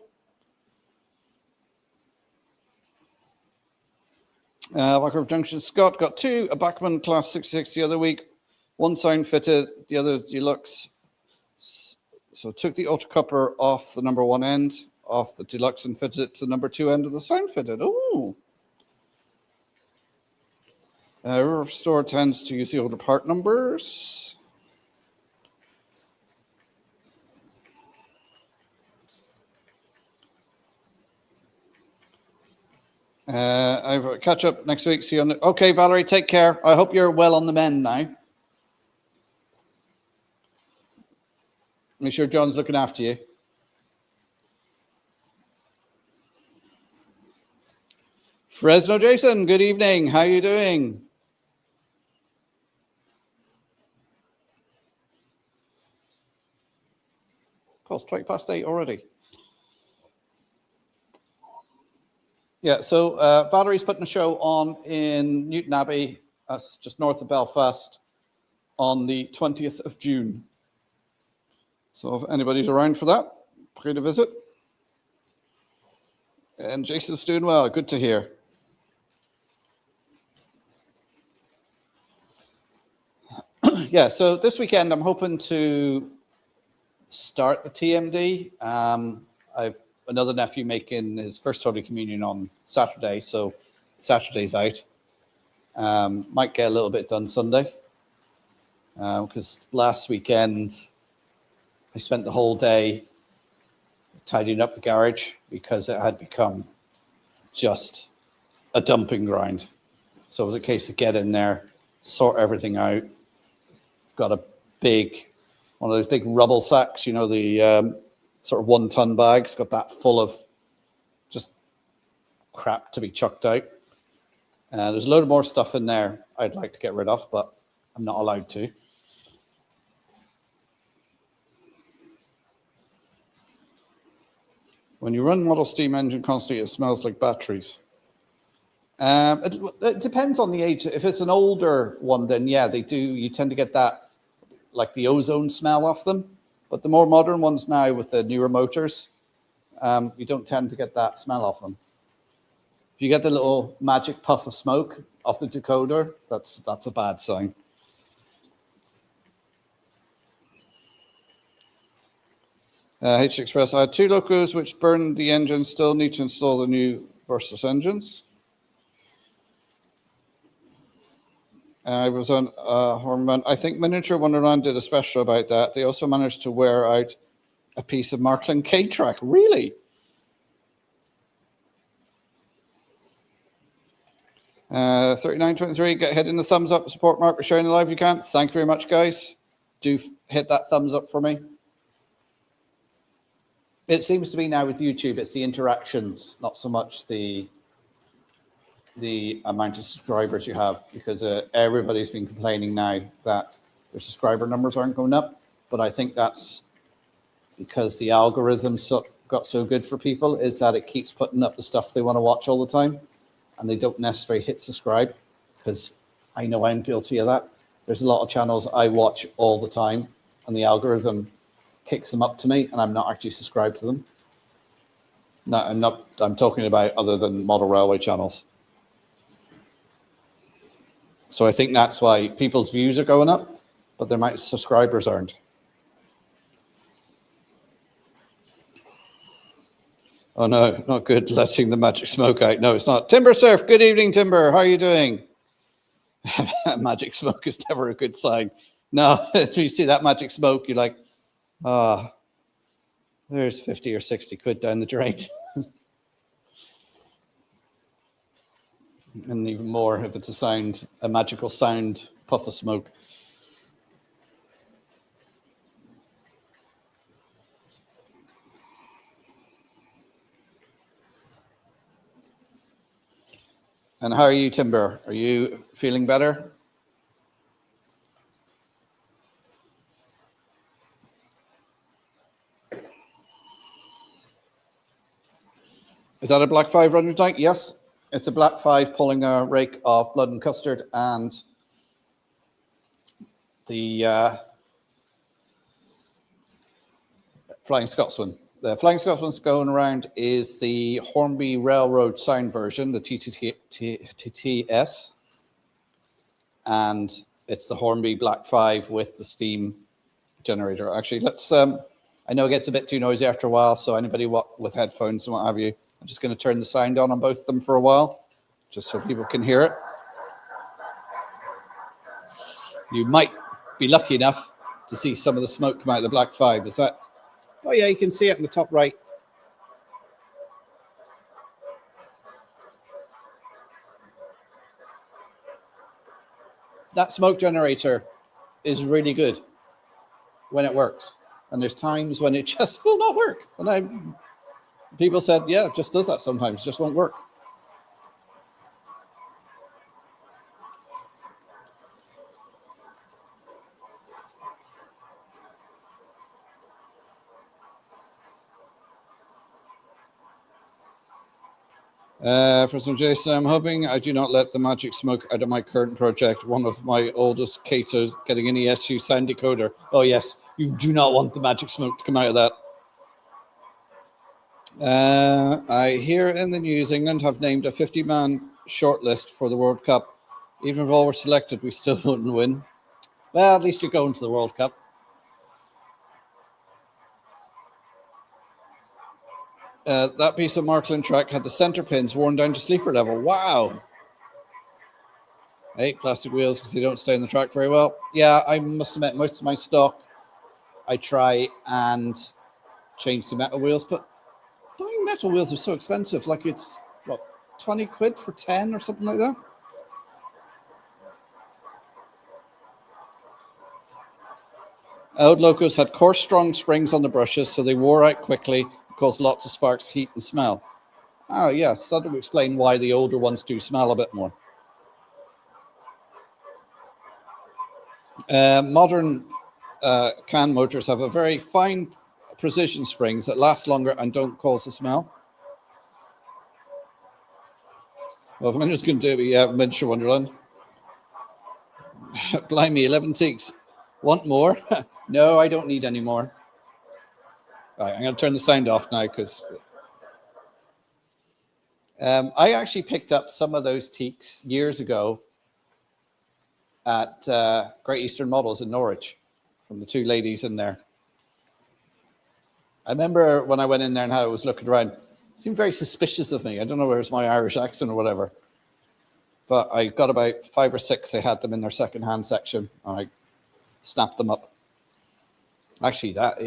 Wacker Junction-Scott got 2, a Bachmann Class 66 the other week. 1 sound fitted, the other deluxe. So took the auto coupler off the number 1 end, off the deluxe, and fitted it to the number 2 end of the sound fitted. Ooh. River Store tends to use the older part numbers. I'll catch up next week. See you on the... Okay, Valerie, take care. I hope you're well on the mend now. Make sure John's looking after you. Fresno Jason, good evening. How are you doing? Oh, it's 8:20 already. Yeah, so Valerie's putting a show on in Newton Abbey, that's just north of Belfast, on the 20th of June. So if anybody's around for that, pay to visit. And Jason's doing well, good to hear. Yeah, so this weekend I'm hoping to start the TMD. I've another nephew making his first Holy Communion on Saturday, so Saturday's out. Might get a little bit done Sunday, because last weekend I spent the whole day tidying up the garage because it had become just a dumping ground. So it was a case of get in there, sort everything out. Got a one of those big rubble sacks, you know, the sort of 1 ton bags, got that full of just crap to be chucked out. There's a load of more stuff in there I'd like to get rid of, but I'm not allowed to. When you run model steam engine constantly, it smells like batteries. It depends on the age. If it's an older one, then yeah, they do. You tend to get that, like the ozone smell off them. But the more modern ones now with the newer motors, you don't tend to get that smell off them. If you get the little magic puff of smoke off the decoder, that's a bad sign. H Express, I had 2 locos which burned the engine, still need to install the new Versus engines. I was on Hormone. I think Miniature Wonderland did a special about that. They also managed to wear out a piece of Markland K-Track. Really? 3923, get hitting the thumbs up, support Mark for sharing the live. You can. Thank you very much, guys. Do hit that thumbs up for me. It seems to be now with YouTube, it's the interactions, not so much the amount of subscribers you have, because everybody's been complaining now that their subscriber numbers aren't going up. But I think that's because the algorithm got so good for people, is that it keeps putting up the stuff they want to watch all the time, and they don't necessarily hit subscribe, because I know I'm guilty of that. There's a lot of channels I watch all the time, and the algorithm kicks them up to me, and I'm not actually subscribed to them. No, I'm talking about other than model railway channels. So I think that's why people's views are going up, but their amount of subscribers aren't. Oh no, not good letting the magic smoke out. No, it's not. Timber Surf, good evening, Timber. How are you doing? Magic smoke is never a good sign. No, if you see that magic smoke, you're like, there's 50 or 60 quid down the drain. And even more if it's a magical sound puff of smoke. And how are you, Timber? Are you feeling better? Is that a Black 5 running tonight? Yes, it's a Black 5 pulling a rake of blood and custard and the Flying Scotsman. The Flying Scotsman's going around is the Hornby Railroad sound version, the TTS, and it's the Hornby Black 5 with the steam generator. Actually, let's. I know it gets a bit too noisy after a while, so anybody with headphones and what have you, I'm just going to turn the sound on both of them for a while, just so people can hear it. You might be lucky enough to see some of the smoke come out of the Black 5. Is that? Oh yeah, you can see it in the top right. that smoke generator is really good when it works. And there's times when it just will not work. And people said, yeah, it just does that sometimes, it just won't work. For some Jason, I'm hoping I do not let the magic smoke out of my current project. One of my oldest Katos getting an ESU sound decoder. Oh yes, you do not want the magic smoke to come out of that. I hear in the news England have named a 50-man shortlist for the World Cup. Even if all were selected, we still wouldn't win. Well, at least you're going to the World Cup. That piece of Markland track had the center pins worn down to sleeper level. Wow. Hey, plastic wheels because they don't stay on the track very well. Yeah, I must admit, most of my stock, I try and change to metal wheels, but buying metal wheels are so expensive. Like it's, what, 20 quid for 10 or something like that? Old locos had coarse, strong springs on the brushes, so they wore out quickly, caused lots of sparks, heat, and smell. Oh, yes, that would explain why the older ones do smell a bit more. Modern can motors have a very fine precision springs that last longer and don't cause the smell. Well, if I'm just going to do it, yeah, Miniature Wonderland. Blimey, 11 teaks. Want more? No, I don't need any more. Right, I'm going to turn the sound off now because I actually picked up some of those teaks years ago at Great Eastern Models in Norwich from the two ladies in there. I remember when I went in there and how I was looking around, it seemed very suspicious of me. I don't know whether it's my Irish accent or whatever. But I got about 5 or 6. They had them in their second-hand section. And I snapped them up. Actually, that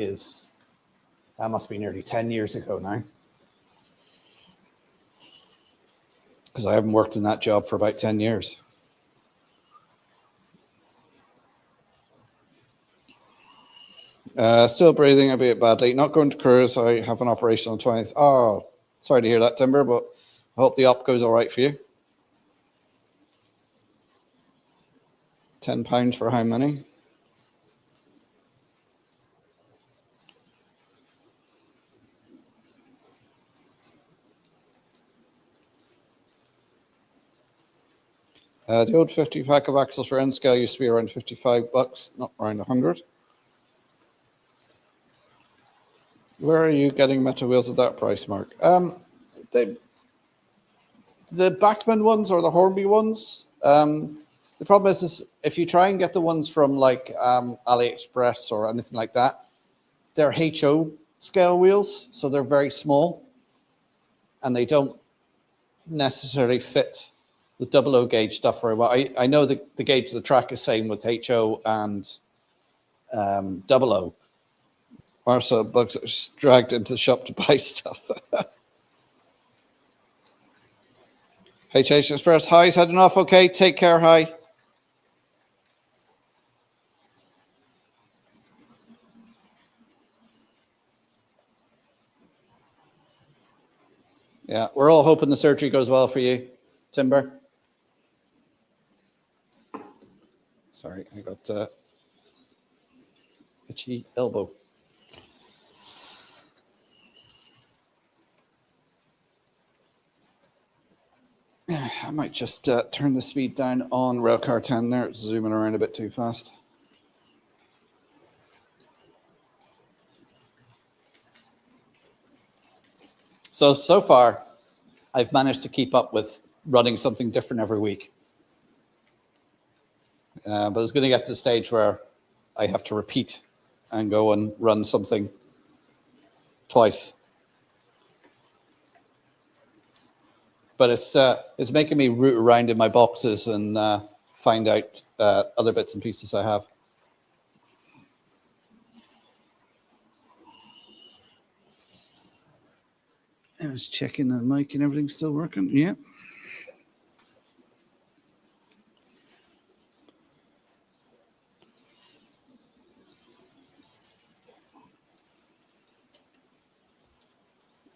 must be nearly 10 years ago now. Because I haven't worked in that job for about 10 years. Still breathing a bit badly. Not going to cruise. I have an operation on the 20th. Oh, sorry to hear that, Timber, but I hope the op goes all right for you. £10 for how many? The old 50 pack of axles for N scale used to be around $55, not around 100. Where are you getting metal wheels at that price, Mark? The Bachmann ones or the Hornby ones. The problem is if you try and get the ones from like AliExpress or anything like that, they're HO scale wheels, so they're very small, and they don't necessarily fit the 00 gauge stuff very well. I know the gauge of the track is same with HO and 00. Marcel Bugs dragged into the shop to buy stuff. HH Express, hi's had enough. Okay, take care, hi. Yeah, we're all hoping the surgery goes well for you, Timber. Sorry, I got itchy elbow. I might just turn the speed down on Railcar 10 there. It's zooming around a bit too fast. So far, I've managed to keep up with running something different every week. But it's going to get to the stage where I have to repeat and go and run something twice. But it's making me root around in my boxes and find out other bits and pieces I have. I was checking the mic and everything's still working. Yeah.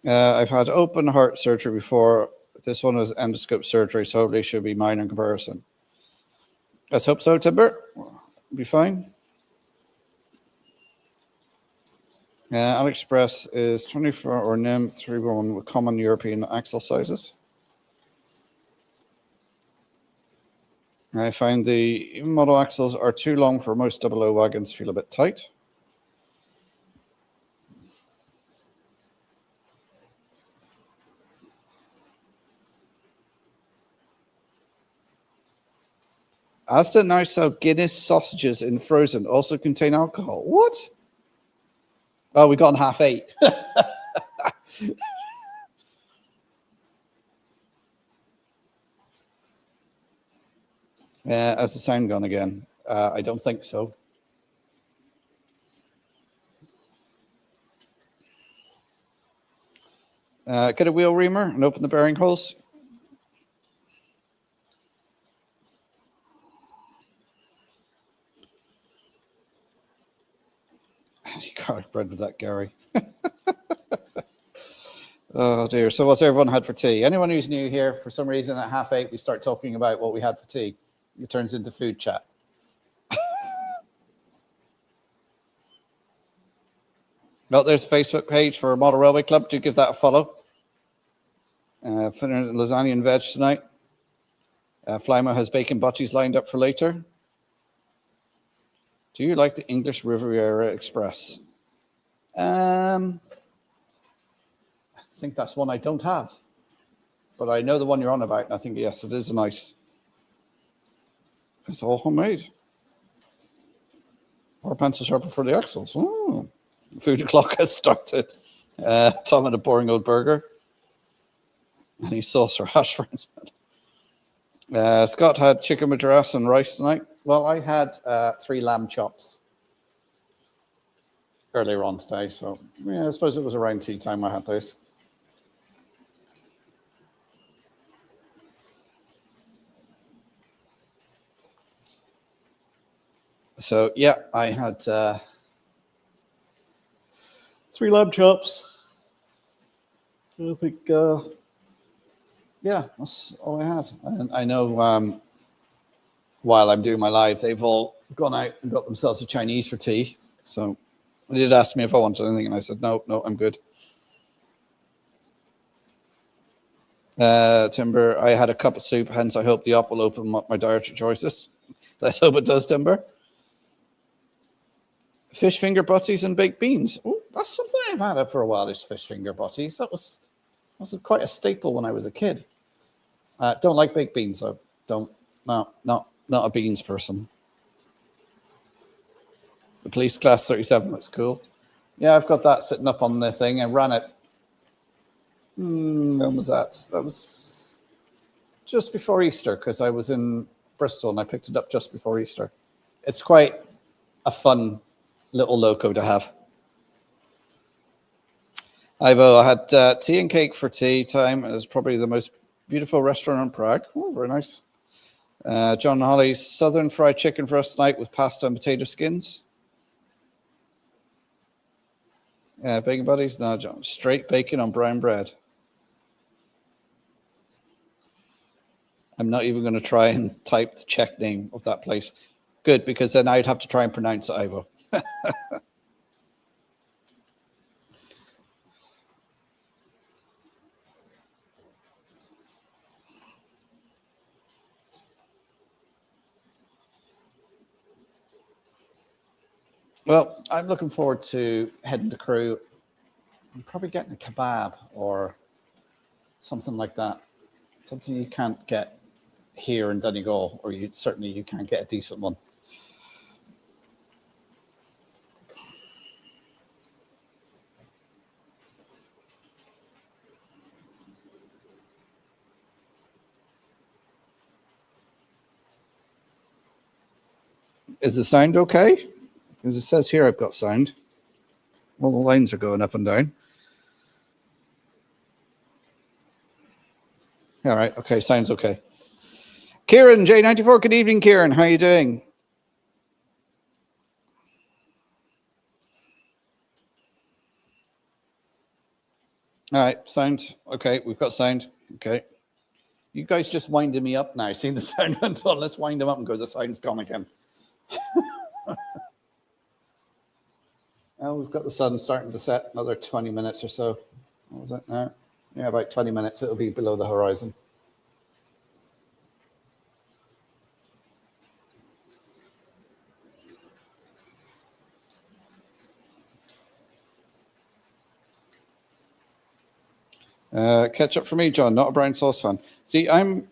I've had open heart surgery before. This one was endoscope surgery, so hopefully it should be minor in comparison. Let's hope so, Timber. Be fine. AliExpress is 24 or NIM 31 with common European axle sizes. I find the model axles are too long for most 00 wagons, feel a bit tight. Asda now sell Guinness sausages in frozen, also contain alcohol. What? Oh, we got on 8:30. Has the sound gone again? I don't think so. Get a wheel reamer and open the bearing holes. You can't bread with that, Gary. Oh dear. So what's everyone had for tea? Anyone who's new here, for some reason at 8:30 we start talking about what we had for tea. It turns into food chat. Well, there's a Facebook page for Model Railway Club. Do give that a follow. Lasagna and veg tonight. Flymo has bacon butties lined up for later. Do you like the English Riviera Express? I think that's one I don't have. But I know the one you're on about. And I think, yes, it is nice. It's all homemade. Or pencil sharper for the axles. Oh. Food o'clock has started. Tom had a boring old burger. Any sauce or hash browns? Scott had chicken madras and rice tonight. Well, I had 3 lamb chops earlier on today. So, yeah, I suppose it was around tea time I had those. So, yeah, I had 3 lamb chops. I think, yeah, that's all I had. And I know while I'm doing my live, they've all gone out and got themselves a Chinese for tea. So they did ask me if I wanted anything, and I said, no, I'm good. Timber, I had a cup of soup, hence I hope the op will open up my dietary choices. Let's hope it does, Timber. Fish finger butties and baked beans. Oh, that's something I've had for a while, is fish finger butties. That was quite a staple when I was a kid. Don't like baked beans, though. Not a beans person. The police class 37 looks cool. Yeah, I've got that sitting up on the thing. I ran it. When was that? That was just before Easter, because I was in Bristol and I picked it up just before Easter. It's quite a fun little loco to have. Ivo, I had tea and cake for tea time. It was probably the most beautiful restaurant in Prague. Oh, very nice. John Holly's southern fried chicken for us tonight with pasta and potato skins. Bacon buddies? No, John. Straight bacon on brown bread. I'm not even going to try and type the Czech name of that place. Good, because then I'd have to try and pronounce it, Ivo. Well, I'm looking forward to heading to Crewe. I'm probably getting a kebab or something like that. Something you can't get here in Donegal, or you can't get a decent one. Is the sound okay? As it says here, I've got sound. All the lines are going up and down. All right. Okay. Sounds okay. Kieran, J94. Good evening, Kieran. How are you doing? All right, sound. Okay, we've got sound. Okay. You guys just winding me up now. Seeing the sound went on. Let's wind them up and go. The sound's gone again. Oh, we've got the sun starting to set. Another 20 minutes or so. What was it now? Yeah, about 20 minutes. It'll be below the horizon. Ketchup for me, John. Not a brown sauce fan. See, I'm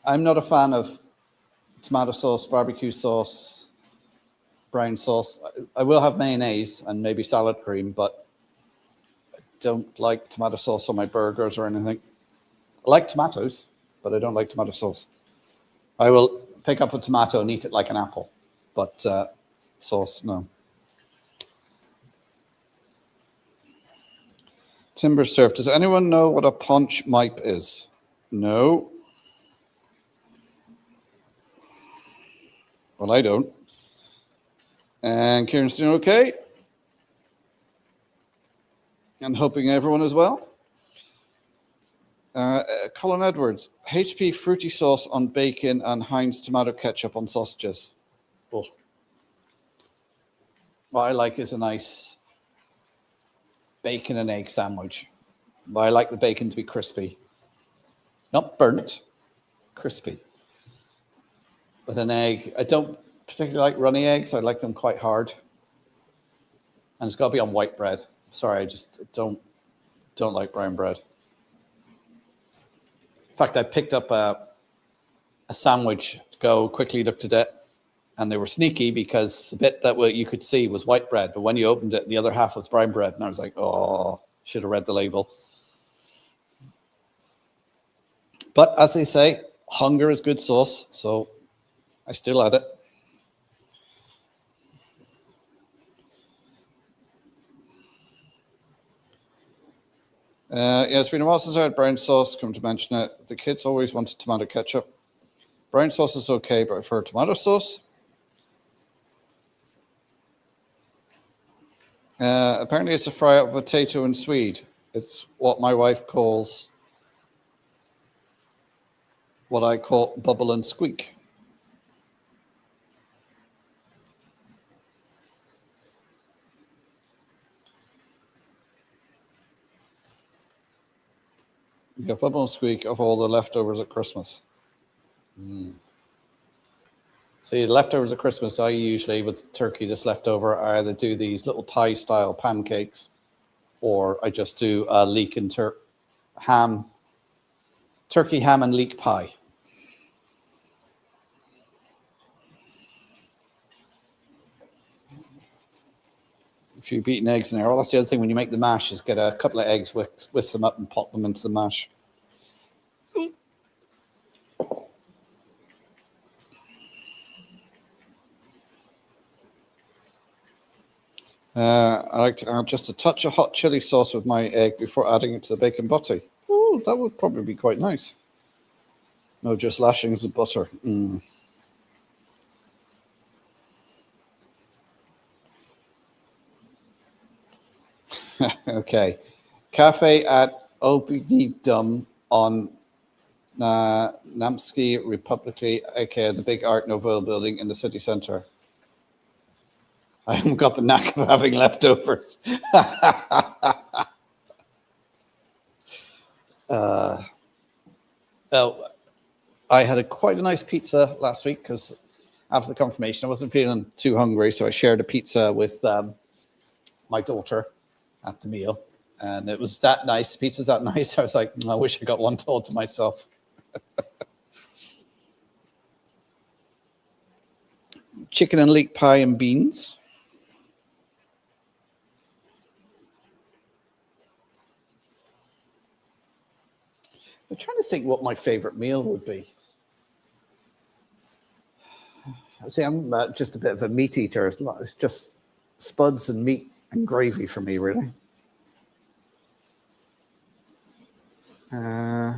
not a fan of tomato sauce, barbecue sauce, brown sauce. I will have mayonnaise and maybe salad cream, but I don't like tomato sauce on my burgers or anything. I like tomatoes, but I don't like tomato sauce. I will pick up a tomato and eat it like an apple, but sauce, no. Timber surf. Does anyone know what a paunch mipe is? No. Well, I don't. And Kieran's doing okay. And hoping everyone as well. Colin Edwards. HP fruity sauce on bacon and Heinz tomato ketchup on sausages. Oh. What I like is a nice bacon and egg sandwich. But I like the bacon to be crispy. Not burnt, crispy. With an egg. I don't particularly like runny eggs. I like them quite hard. And it's got to be on white bread. Sorry, I just don't like brown bread. In fact, I picked up a sandwich to go quickly look to death. And they were sneaky because the bit that you could see was white bread. But when you opened it, the other half was brown bread. And I was like, oh, should have read the label. But as they say, hunger is good sauce. So I still had it. Yeah, it's been a while since I had brown sauce. Come to mention it. The kids always wanted tomato ketchup. Brown sauce is okay, but I prefer tomato sauce. Apparently it's a fry up potato and swede. It's what my wife calls what I call bubble and squeak. Yeah, bubble and squeak of all the leftovers at Christmas. See, the leftovers at Christmas, I usually, with turkey that's left over, I either do these little Thai-style pancakes, or I just do a leek and turkey ham and leek pie. A few beaten eggs in there. Well, that's the other thing when you make the mash is get a couple of eggs, whisk them up and pop them into the mash. I like to add just a touch of hot chili sauce with my egg before adding it to the bacon butty. Oh, that would probably be quite nice. No, just lashings of butter. Okay. Cafe at OPD Dum on Namsky Republicly, aka the big Art Nouveau building in the city centre. I haven't got the knack of having leftovers. I had quite a nice pizza last week because after the confirmation, I wasn't feeling too hungry, so I shared a pizza with my daughter at the meal, and it was that nice. Pizza was that nice. I was like, I wish I got one all to myself. Chicken and leek pie and beans. I'm trying to think what my favorite meal would be. See, I'm just a bit of a meat eater. It's just spuds and meat and gravy for me, really. Yeah,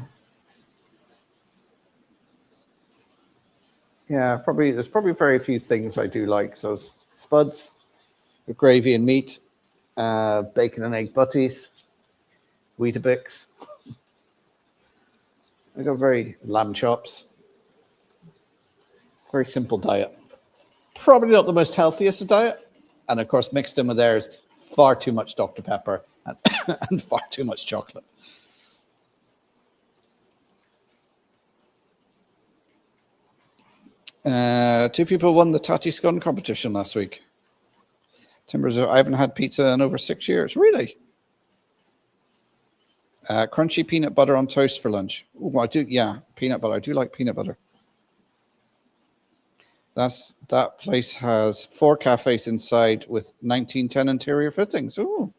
there's probably very few things I do like. So spuds with gravy and meat. bacon and egg butties, Weetabix. I got very lamb chops. Very simple diet. Probably not the most healthiest diet. And of course, mixed in with theirs, far too much Dr. Pepper and far too much chocolate. Two people won the Tatty Scone competition last week. Timbers, I haven't had pizza in over 6 years. Really? Crunchy peanut butter on toast for lunch. Oh, I do. Yeah, peanut butter. I do like peanut butter. That place has 4 cafes inside with 1910 interior fittings. Ooh.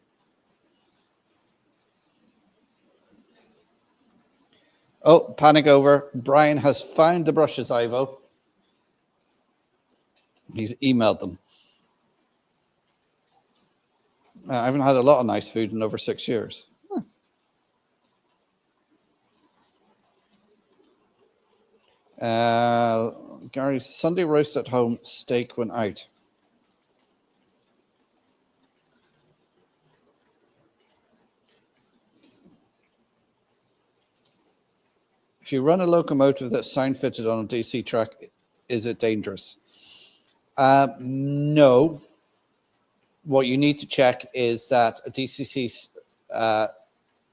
Oh, panic over. Brian has found the brushes, Ivo. He's emailed them. I haven't had a lot of nice food in over 6 years. Gary's Sunday roast at home, steak went out. If you run a locomotive that's sound fitted on a DC track, is it dangerous? No. What you need to check is that a DCC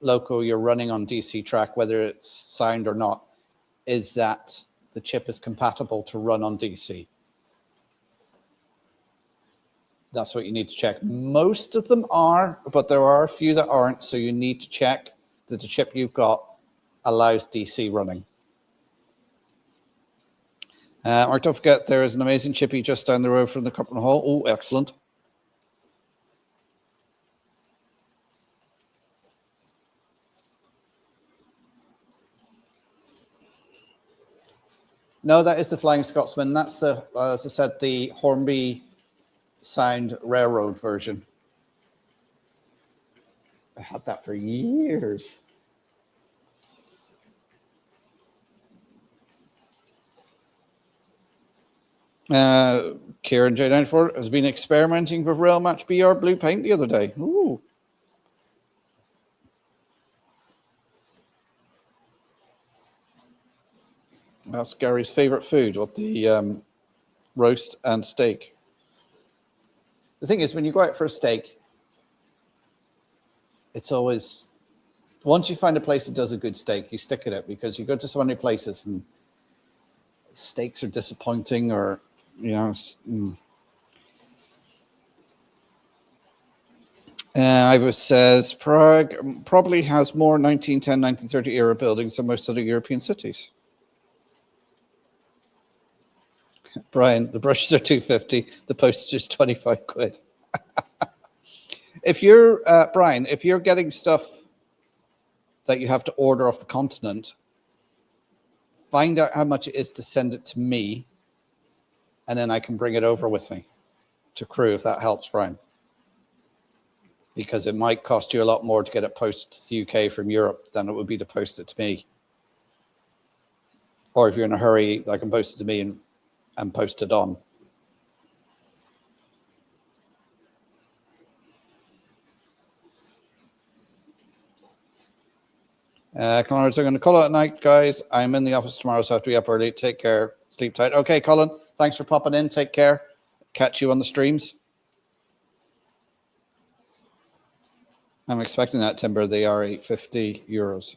loco you're running on DC track, whether it's sound or not, is that the chip is compatible to run on DC. That's what you need to check. Most of them are, but there are a few that aren't, so you need to check that the chip you've got allows DC running. Mark, don't forget, there is an amazing chippy just down the road from the Company Hall. Oh, excellent. No, that is the Flying Scotsman. That's the, as I said, the Hornby Sound Railroad version. I had that for years. Kieran J94 has been experimenting with Rail Match BR blue paint the other day. Ooh. That's Gary's favorite food, what the roast and steak. The thing is, when you go out for a steak, it's always, once you find a place that does a good steak, you stick at it, because you go to so many places and steaks are disappointing, or, you know, Ivo says, Prague probably has more 1910, 1930 era buildings than most other European cities. Brian, the brushes are $2.50. The postage is 25 quid. If you're, Brian, if you're getting stuff that you have to order off the continent, find out how much it is to send it to me, and then I can bring it over with me to Crew, if that helps, Brian. Because it might cost you a lot more to get it posted to the UK from Europe than it would be to post it to me. Or if you're in a hurry, I can post it to me and post it on. Colin, so I'm going to call it at night, guys. I'm in the office tomorrow, so I have to be up early. Take care. Sleep tight. Okay, Colin, thanks for popping in. Take care. Catch you on the streams. I'm expecting that timber. They are €850.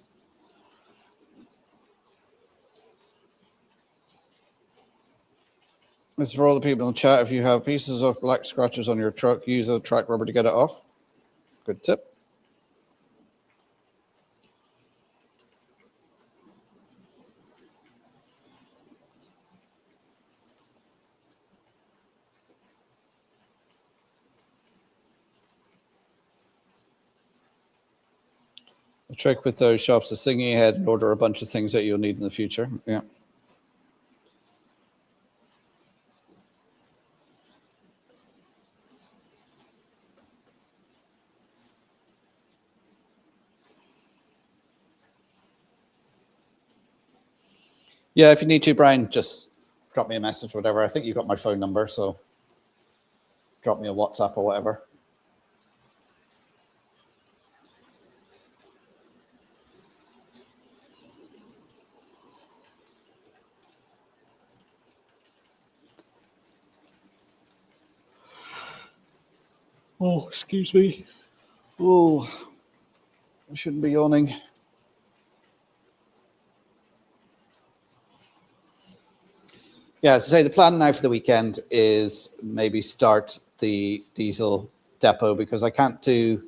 This is for all the people in the chat. If you have pieces of black scratches on your truck, use a track rubber to get it off. Good tip. The trick with those shops is thinking ahead and order a bunch of things that you'll need in the future. Yeah. Yeah, if you need to, Brian, just drop me a message, whatever. I think you got my phone number, so drop me a WhatsApp or whatever. Oh, excuse me. Oh, I shouldn't be yawning. Yeah, as I say, the plan now for the weekend is maybe start the diesel depot because I can't do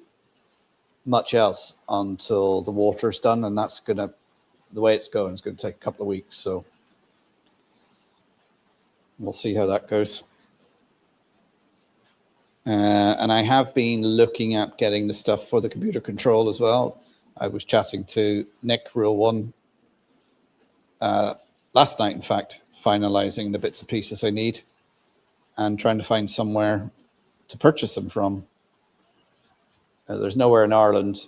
much else until the water's done, and that's gonna, the way it's going, it's going to take a couple of weeks. So we'll see how that goes. And I have been looking at getting the stuff for the computer control as well. I was chatting to Nick, Real One, last night, in fact, finalizing the bits and pieces I need and trying to find somewhere to purchase them from. There's nowhere in Ireland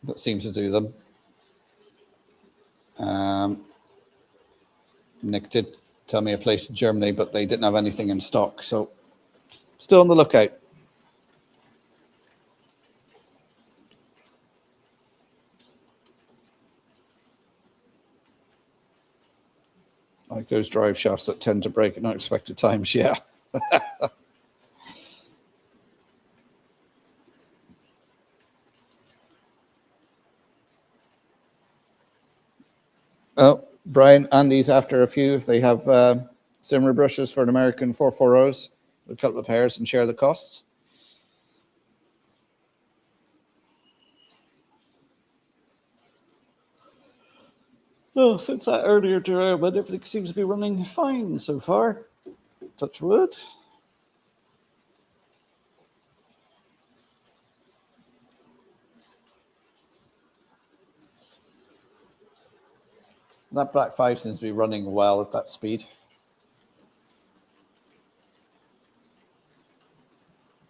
that seems to do them. Nick did tell me a place in Germany, but they didn't have anything in stock. So still on the lookout. Like those drive shafts that tend to break at unexpected times, yeah. Oh, Brian, Andy's after a few. If they have similar brushes for an American 440s, a couple of pairs and share the costs. Oh, since that earlier derailment, everything seems to be running fine so far. Touch wood. That Black 5 seems to be running well at that speed.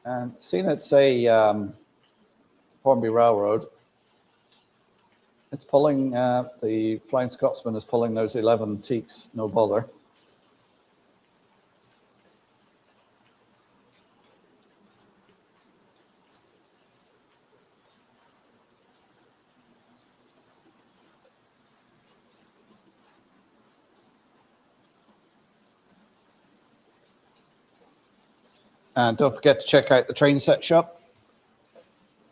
And seeing it's a Hornby Railroad, it's pulling, the Flying Scotsman is pulling those 11 teaks, no bother. And don't forget to check out the train set shop.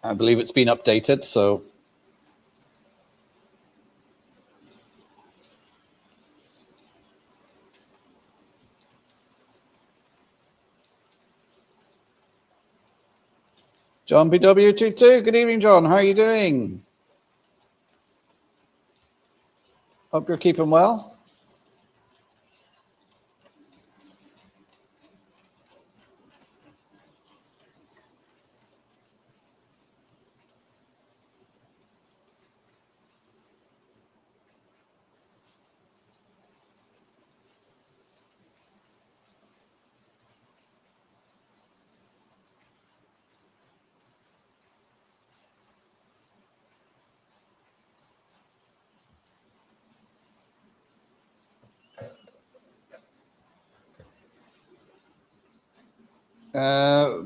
I believe it's been updated, so John BW22, good evening, John. How are you doing? Hope you're keeping well.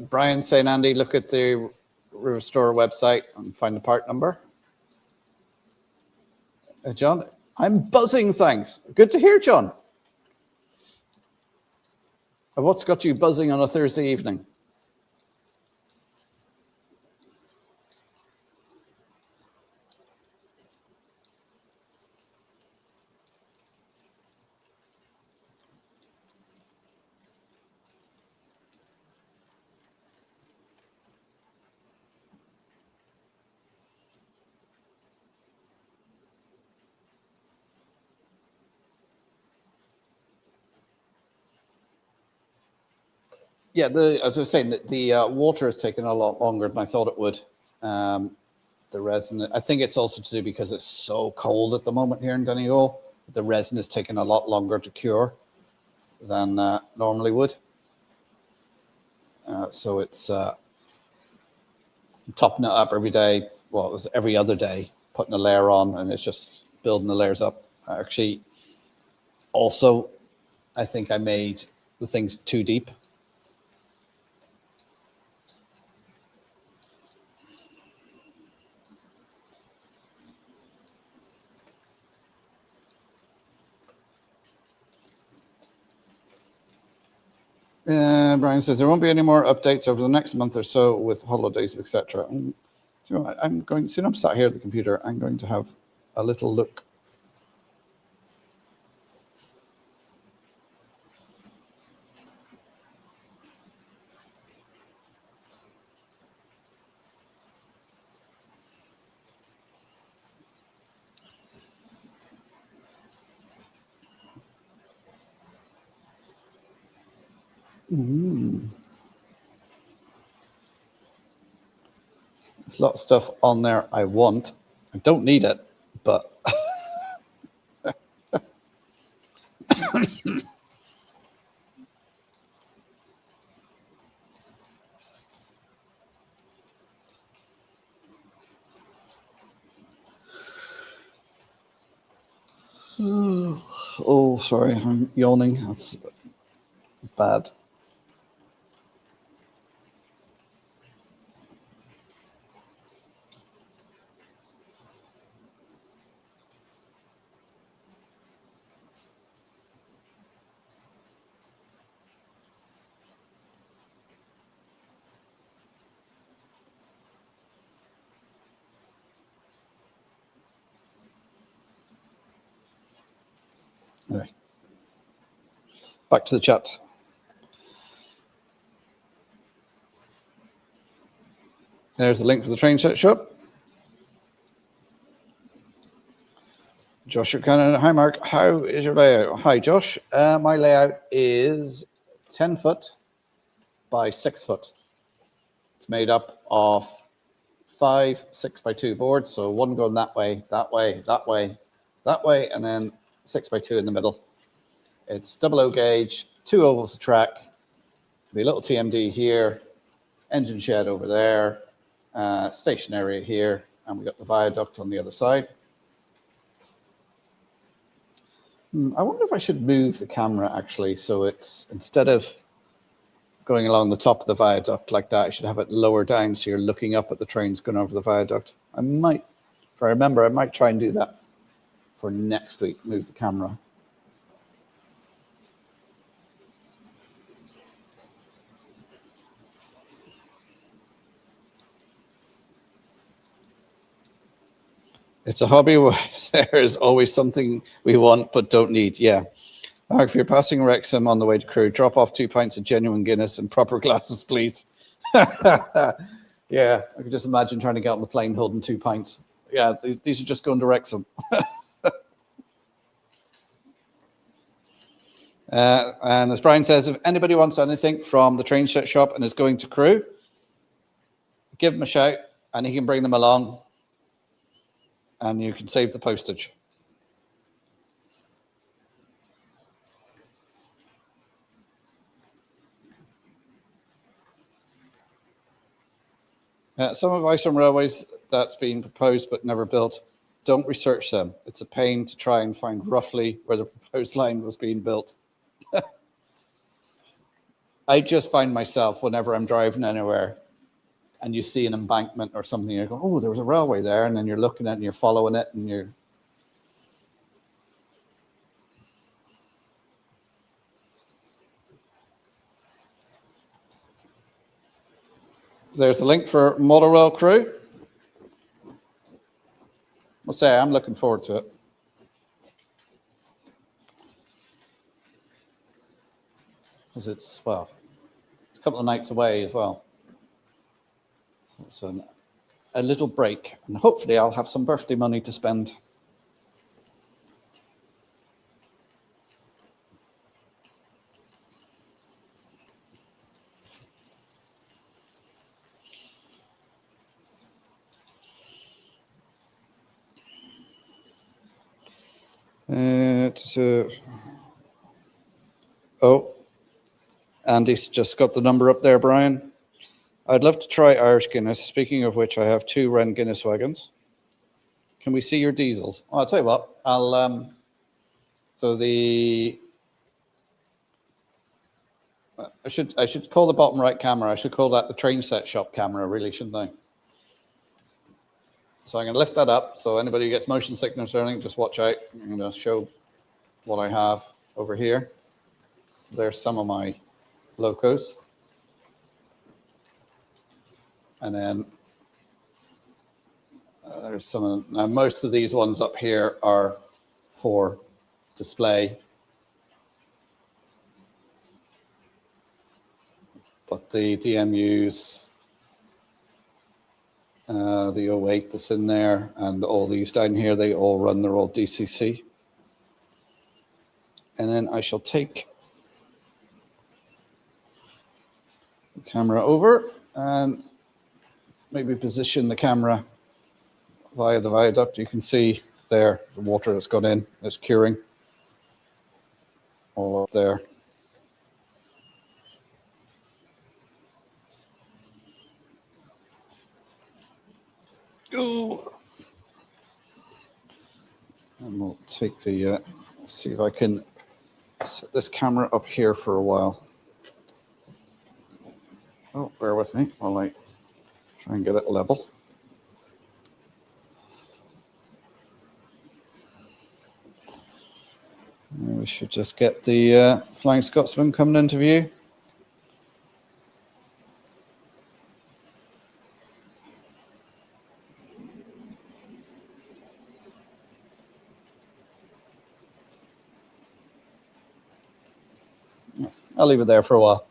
Brian saying, Andy, look at the Restore website and find the part number. John, I'm buzzing, thanks. Good to hear, John. What's got you buzzing on a Thursday evening? Yeah, as I was saying, the water has taken a lot longer than I thought it would. The resin, I think it's also to do because it's so cold at the moment here in Donegal. The resin has taken a lot longer to cure than normally would. So it's topping it up every day. Well, it was every other day, putting a layer on, and it's just building the layers up. Actually, also, I think I made the things too deep. Brian says there won't be any more updates over the next month or so with holidays, etc. You know, I'm going, soon I'm sat here at the computer, I'm going to have a little look. There's a lot of stuff on there I want. I don't need it, but oh, sorry, I'm yawning. That's bad. Anyway, back to the chat. There's the link for the train set shop. Josh Buchanan, hi Mark, how is your layout? Hi Josh, my layout is 10 foot by 6 foot. It's made up of 5 6x2 boards, so one going that way, that way, that way, that way, and then 6x2 in the middle. It's double O gauge, 2 ovals of track, be a little TMD here, engine shed over there, station area here, and we got the viaduct on the other side. I wonder if I should move the camera actually, so it's, instead of going along the top of the viaduct like that, I should have it lower down so you're looking up at the trains going over the viaduct. I might, if I remember, I might try and do that for next week, move the camera. It's a hobby where there's always something we want but don't need. Yeah. Mark, if you're passing Wrexham on the way to Crewe, drop off 2 pints of genuine Guinness and proper glasses, please. Yeah, I could just imagine trying to get on the plane holding 2 pints. Yeah, these are just going to Wrexham. And as Brian says, if anybody wants anything from the train set shop and is going to Crewe, give him a shout and he can bring them along and you can save the postage. Some advice on railways that's been proposed but never built. Don't research them. It's a pain to try and find roughly where the proposed line was being built. I just find myself, whenever I'm driving anywhere and you see an embankment or something, you're going, oh, there was a railway there. And then you're looking at it and you're following it and you're... There's a link for Motherwell Crewe. I'll say I'm looking forward to it. Because it's, well, it's a couple of nights away as well. So it's a little break. And hopefully I'll have some birthday money to spend. Oh, Andy's just got the number up there, Brian. I'd love to try Irish Guinness. Speaking of which, I have 2 Wren Guinness wagons. Can we see your diesels? Oh, I'll tell you what, I'll, so the, I should call the bottom right camera. I should call that the train set shop camera, really, shouldn't I? So I'm going to lift that up. So anybody who gets motion sickness or anything, just watch out. I'm going to show what I have over here. So there's some of my locos. And then there's some, now most of these ones up here are for display. But the DMUs, the 08 that's in there, and all these down here, they all run their old DCC. And then I shall take the camera over and maybe position the camera via the viaduct. You can see there the water that's gone in, it's curing all up there. Ooh. And we'll take the, see if I can set this camera up here for a while. Oh, bear with me while I try and get it level. We should just get the Flying Scotsman coming into view. I'll leave it there for a while.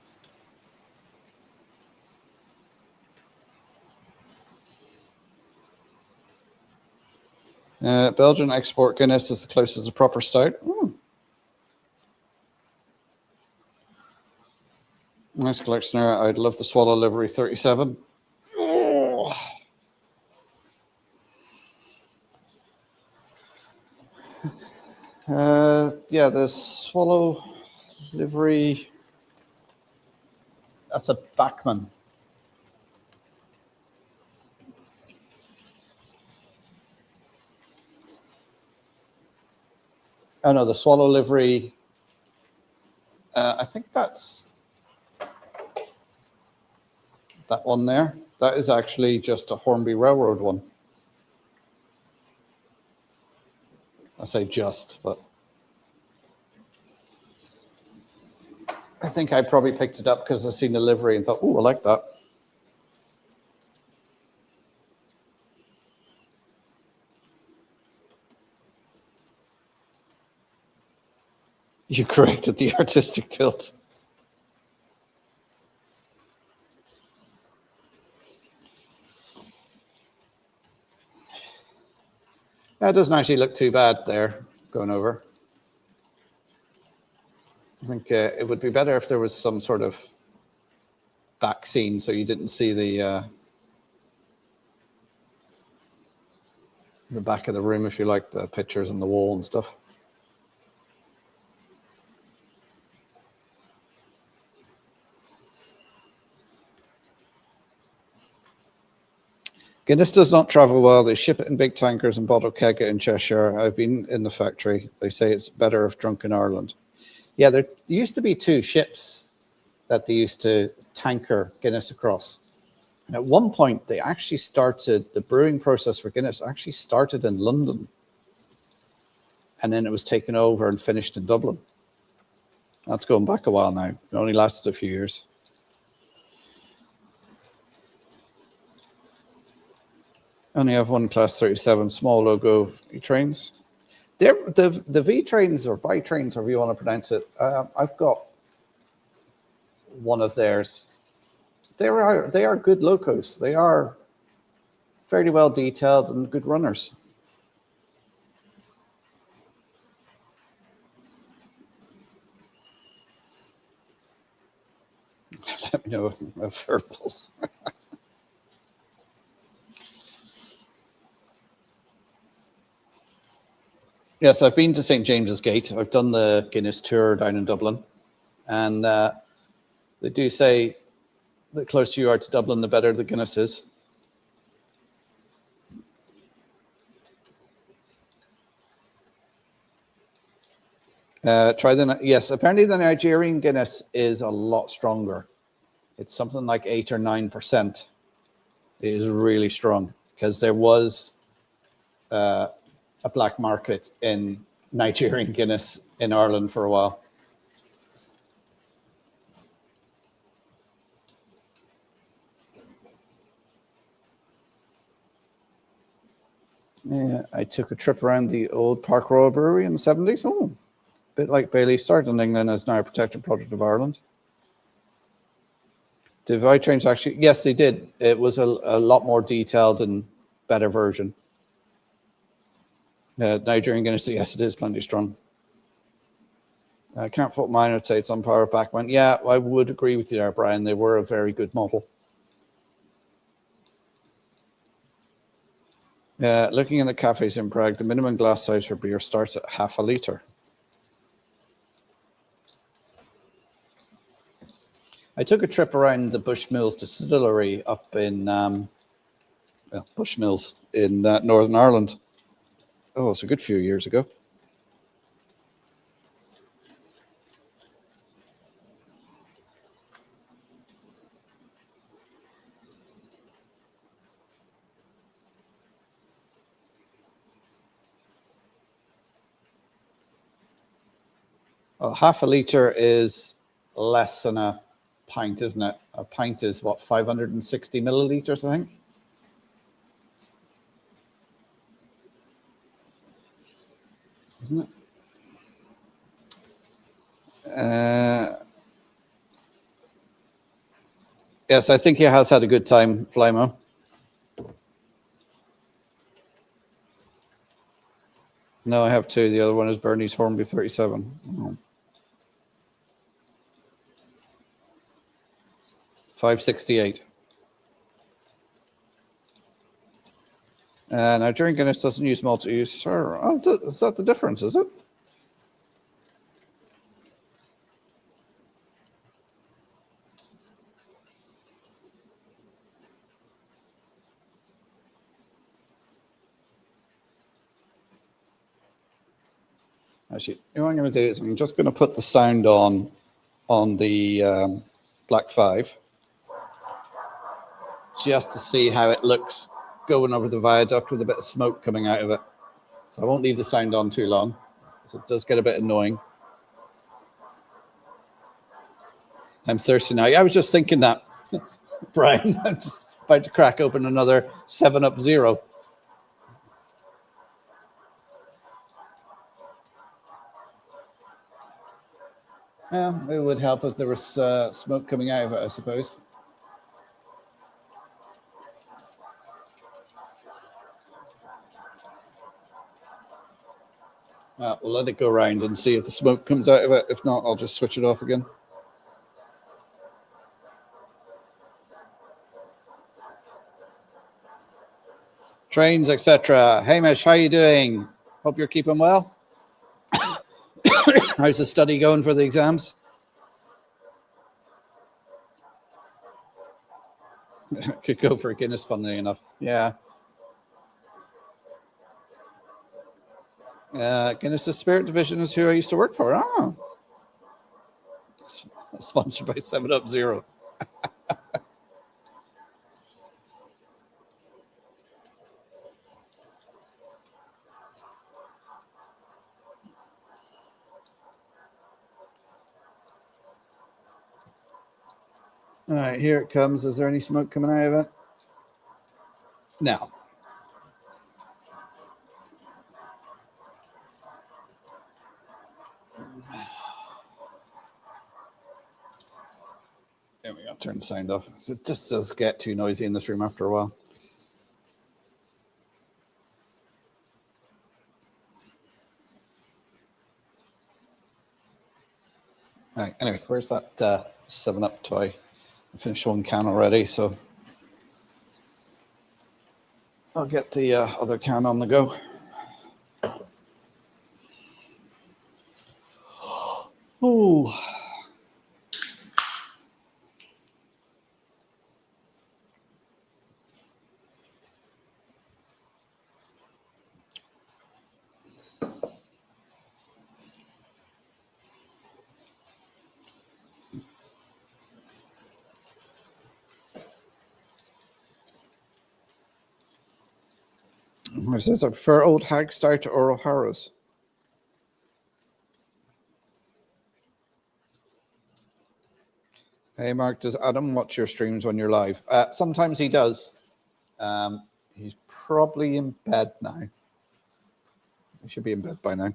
Belgian export Guinness is the closest to proper stout. Ooh. Nice collection there. I'd love the Swallow Livery 37. Oh. Yeah, the Swallow Livery, that's a Bachmann. Oh no, the Swallow Livery, I think that's that one there. That is actually just a Hornby Railroad one. I say just, but I think I probably picked it up because I seen the livery and thought, oh, I like that. You corrected the artistic tilt. That doesn't actually look too bad there, going over. I think it would be better if there was some sort of back scene so you didn't see the back of the room, if you like, the pictures on the wall and stuff. Guinness does not travel well. They ship it in big tankers and bottle keg it in Cheshire. I've been in the factory. They say it's better if drunk in Ireland. Yeah, there used to be 2 ships that they used to tanker Guinness across. And at one point, they actually started, the brewing process for Guinness actually started in London. And then it was taken over and finished in Dublin. That's going back a while now. It only lasted a few years. Only have one Class 37 small logo trains. The V trains or Vi trains, however you want to pronounce it. I've got one of theirs. They are good locos. They are fairly well detailed and good runners. Let me know of verbals. Yes, I've been to St. James's Gate. I've done the Guinness tour down in Dublin. And they do say the closer you are to Dublin, the better the Guinness is. Yes, apparently the Nigerian Guinness is a lot stronger. It's something like 8 or 9%. It is really strong because there was a black market in Nigerian Guinness in Ireland for a while. Yeah, I took a trip around the old Park Royal Brewery in the 70s. Oh, a bit like Bailey, started in England, is now a protected product of Ireland. Did Divide Trains actually? Yes, they did. It was a lot more detailed and better version. Nigerian Guinness, yes, it is plenty strong. Can't Fault Mine, I'd say it's on power backman. Yeah, I would agree with you there, Brian. They were a very good model. Looking in the cafes in Prague, the minimum glass size for beer starts at half a litre. I took a trip around the Bushmills distillery up in Bushmills in Northern Ireland. Oh, it's a good few years ago. Well, half a litre is less than a pint, isn't it? A pint is what, 560 milliliters, I think. Isn't it? Yes, I think he has had a good time, Flymo. No, I have two. The other one is Bernie's Hornby 37. Oh. 568. Nigerian Guinness doesn't use multi-use. Oh, is that the difference, is it? Actually, what I'm going to do is I'm just going to put the sound on the Black 5 just to see how it looks going over the viaduct with a bit of smoke coming out of it. So I won't leave the sound on too long, because it does get a bit annoying. I'm thirsty now. I was just thinking that, Brian. I'm just about to crack open another 7-Up Zero. Yeah, it would help if there was smoke coming out of it, I suppose. We'll let it go around and see if the smoke comes out of it. If not, I'll just switch it off again. Trains, etc. Hamish, how you doing? Hope you're keeping well. How's the study going for the exams? Could go for a Guinness, funnily enough. Yeah. Guinness's Spirit Division is who I used to work for. Oh. Sponsored by 7-Up Zero. All right, here it comes. Is there any smoke coming out of it? No. There we go. Turn the sound off. It just does get too noisy in this room after a while. All right, anyway, where's that 7-Up toy? I finished one can already, so I'll get the other can on the go. Ooh. It says I prefer Old Hag Stout or O'Hara's. Hey, Mark, does Adam watch your streams when you're live? Sometimes he does. He's probably in bed now. We should be in bed by now.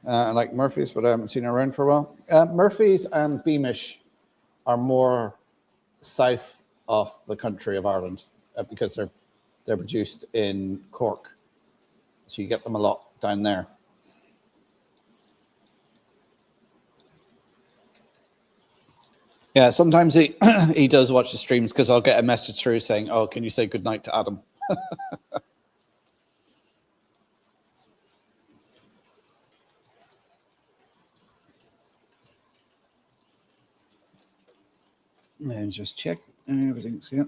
I like Murphy's, but I haven't seen it around for a while. Murphy's and Beamish are more south of the country of Ireland because they're produced in Cork. So you get them a lot down there. Yeah, sometimes he does watch the streams because I'll get a message through saying, "Oh, can you say goodnight to Adam?" And just check everything's here.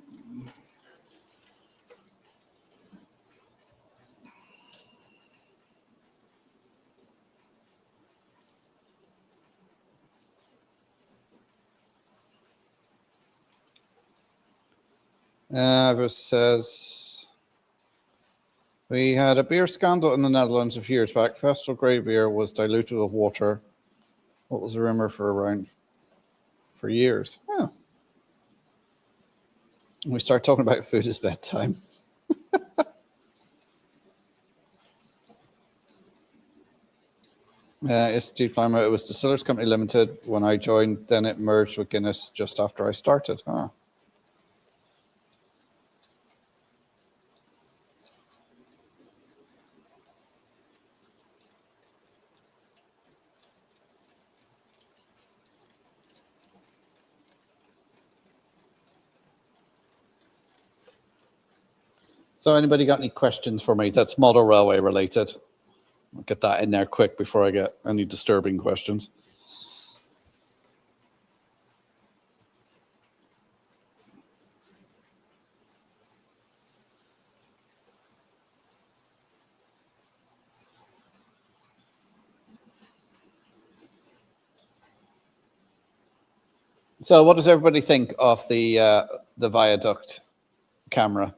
Avis says, we had a beer scandal in the Netherlands a few years back. Festal grey beer was diluted with water. What was the rumor for years? Oh. We start talking about food as bedtime. It's Steve Clymer. It was Distillers Company Limited when I joined. Then it merged with Guinness just after I started. Huh. So anybody got any questions for me that's model railway related? I'll get that in there quick before I get any disturbing questions. So what does everybody think of the viaduct camera?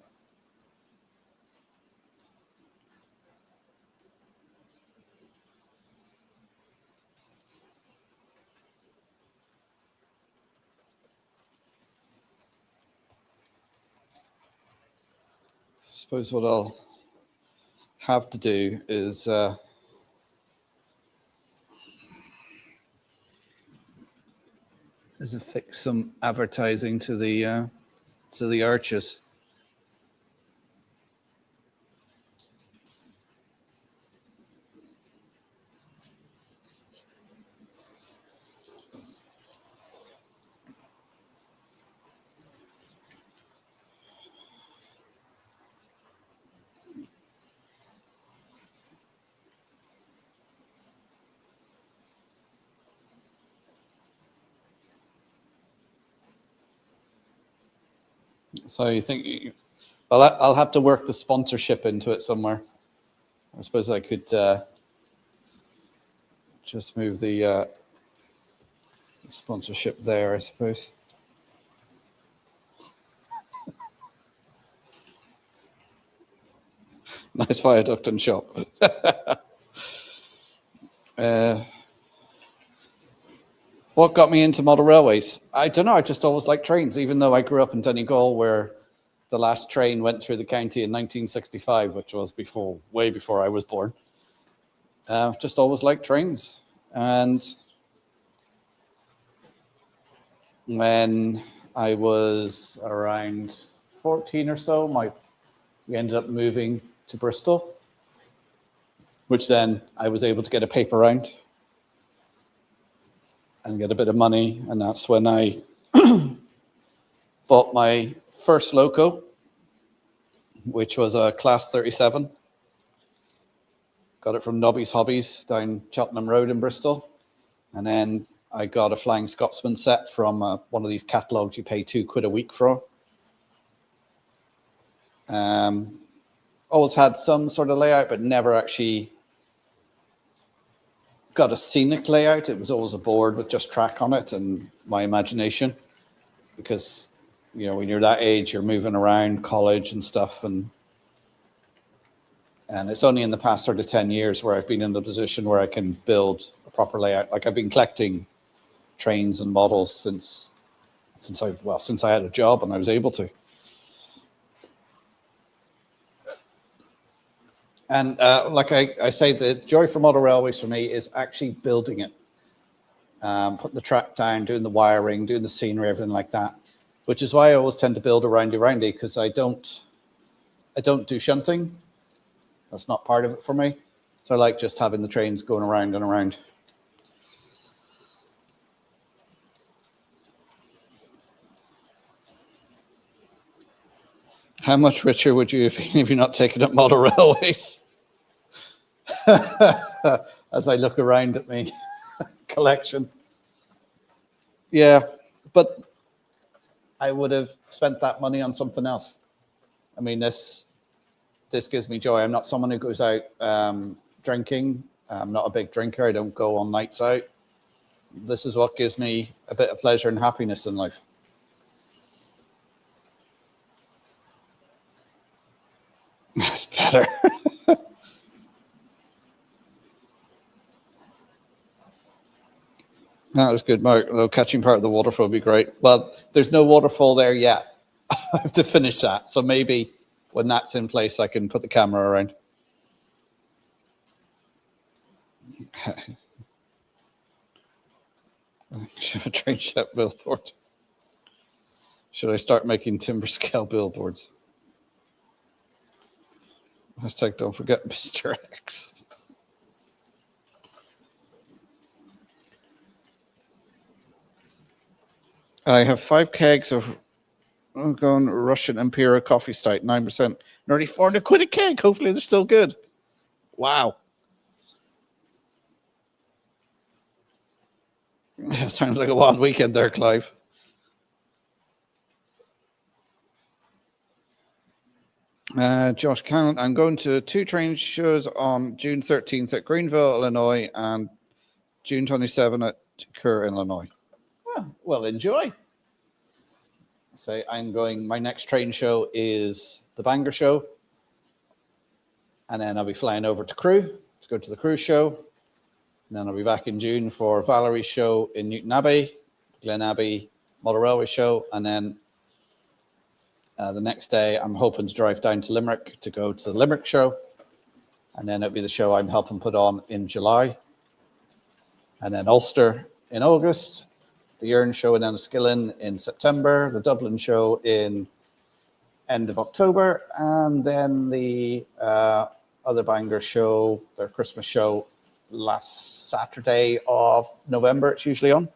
I suppose what I'll have to do is affix some advertising to the arches. So you think, well, I'll have to work the sponsorship into it somewhere. I suppose I could just move the sponsorship there, I suppose. Nice viaduct and shop. What got me into model railways? I don't know. I just always liked trains, even though I grew up in Donegal, where the last train went through the county in 1965, which was way before I was born. Just always liked trains. And when I was around 14 or so, we ended up moving to Bristol, which then I was able to get a paper round and get a bit of money. And that's when I bought my first loco, which was a Class 37. Got it from Nobby's Hobbies down Cheltenham Road in Bristol. And then I got a Flying Scotsman set from one of these catalogues you pay £2 a week for. Always had some sort of layout, but never actually got a scenic layout. It was always a board with just track on it and my imagination, because you know when you're that age, you're moving around college and stuff, and it's only in the past sort of 10 years where I've been in the position where I can build a proper layout. Like I've been collecting trains and models since I had a job and I was able to. And like I say, the joy for model railways for me is actually building it. Putting the track down, doing the wiring, doing the scenery, everything like that. Which is why I always tend to build a roundy, because I don't do shunting. That's not part of it for me. So I like just having the trains going around and around. How much richer would you have been if you're not taking up model railways? As I look around at me collection. Yeah, but I would have spent that money on something else. I mean, this gives me joy. I'm not someone who goes out drinking. I'm not a big drinker. I don't go on nights out. This is what gives me a bit of pleasure and happiness in life. That's better. That was good, Mark. Although catching part of the waterfall would be great. Well, there's no waterfall there yet. I have to finish that. So maybe when that's in place, I can put the camera around. Should I change that billboard? Should I start making timber scale billboards? Hashtag don't forget Mr. X. I have 5 kegs of going Russian Imperial coffee stout, 9%, nearly 400 quid a keg. Hopefully they're still good. Wow. Yeah, sounds like a wild weekend there, Clive. Josh Cannon, I'm going to 2 train shows on June 13th at Greenville, Illinois, and June 27th at Kerr, Illinois. Oh, well, enjoy. So I'm going, my next train show is the Bangor show. And then I'll be flying over to Crewe to go to the Crewe show. And then I'll be back in June for Valerie's show in Newton Abbey, the Glen Abbey Model Railway show. And then the next day, I'm hoping to drive down to Limerick to go to the Limerick show. And then it'll be the show I'm helping put on in July. And then Ulster in August, the Erne show in Enniskillen in September, the Dublin show in end of October, and then the other Bangor show, their Christmas show, last Saturday of November, it's usually on.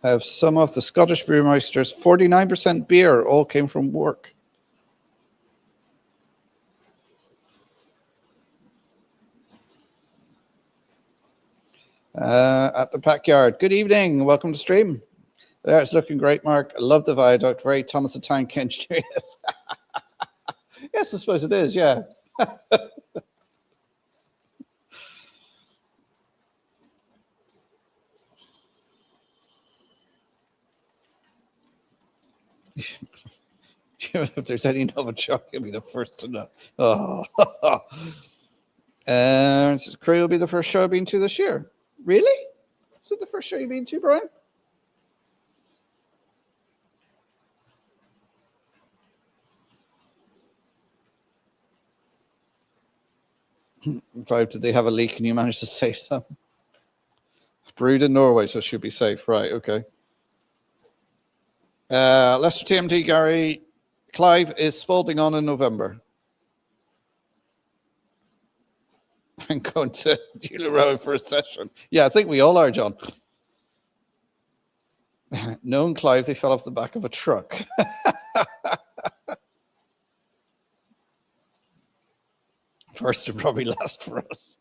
I have some of the Scottish Brewmeisters, 49% beer, all came from work. At the Backyard. Good evening. Welcome to stream. There, it's looking great, Mark. I love the viaduct. Very Thomas the Tank Engine. Yes, I suppose it is, yeah. If there's any Novichok, you'll be the first to know. Oh. Crewe will be the first show I've been to this year. Really? Is it the first show you've been to, Brian? Did they have a leak and you managed to save some? Brewed in Norway, so it should be safe. Right, okay. Leicester TMT, Gary. Clive, is Spalding on in November? I'm going to Donegal Railway for a session. Yeah, I think we all are, John. Knowing Clive, they fell off the back of a truck. First and probably last for us.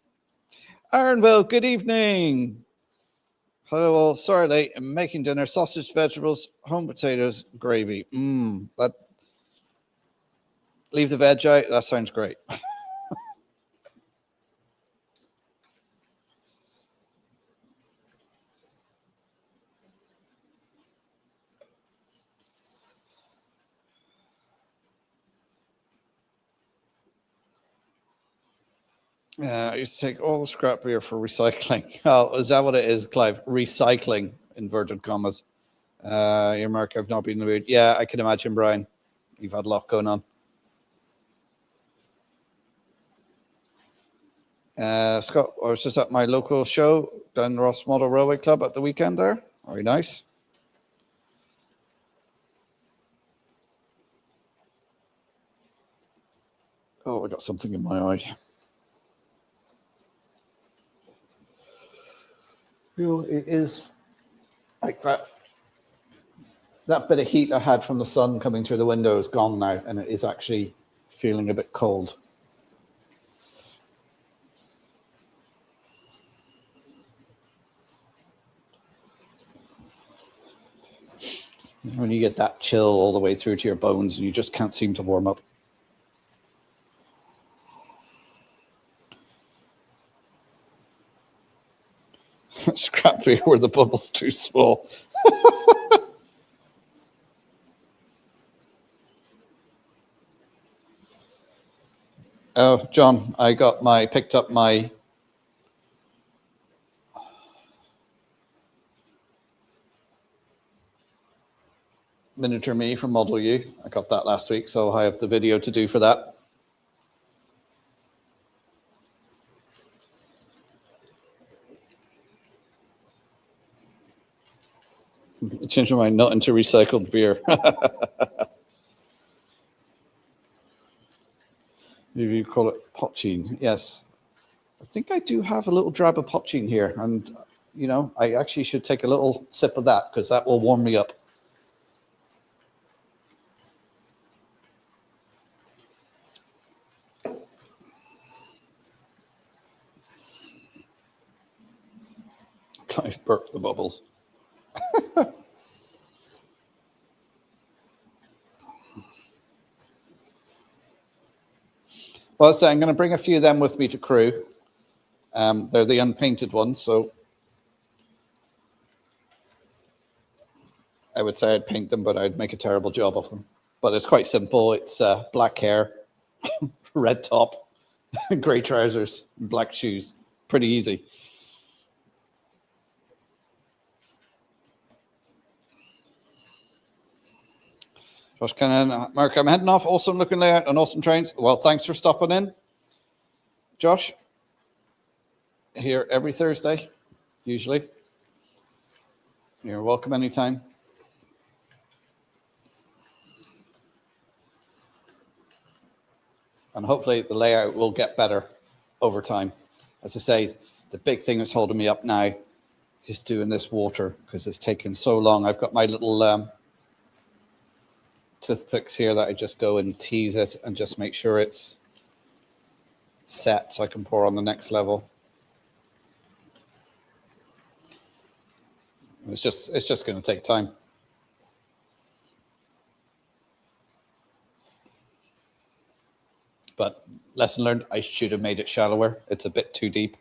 Aaronville, good evening. Hello all. Sorry late. I'm making dinner. Sausage, vegetables, home potatoes, gravy. That leave the veg out. That sounds great. I used to take all the scrap beer for recycling. Oh, is that what it is, Clive? Recycling. inverted commas. Your mark, I've not been in the mood. Yeah, I can imagine, Brian. You've had a lot going on. Scott, I was just at my local show down Ross Model Railway Club at the weekend there. Very nice. Oh, I got something in my eye. You know, it is like that. That bit of heat I had from the sun coming through the window is gone now, and it is actually feeling a bit cold. When you get that chill all the way through to your bones and you just can't seem to warm up. Scrap beer where the bubble's too small. Oh, John, I picked up my miniature me from Model U. I got that last week, so I have the video to do for that. Change my mind, not into recycled beer. You call it pochine. Yes. I think I do have a little drab of pochine here. And, you know, I actually should take a little sip of that because that will warm me up. I've burped the bubbles. Well, so I'm going to bring a few of them with me to crew. They're the unpainted ones, so I would say I'd paint them, but I'd make a terrible job of them. But it's quite simple. It's black hair, red top, grey trousers, and black shoes. Pretty easy. Josh Cannon, Mark, I'm heading off. Awesome looking layout and awesome trains. Well, thanks for stopping in. Josh, here every Thursday, usually. You're welcome anytime. And hopefully the layout will get better over time. As I say, the big thing that's holding me up now is doing this water because it's taken so long. I've got my little toothpicks here that I just go and tease it and just make sure it's set so I can pour on the next level. It's just going to take time. But lesson learned, I should have made it shallower. It's a bit too deep,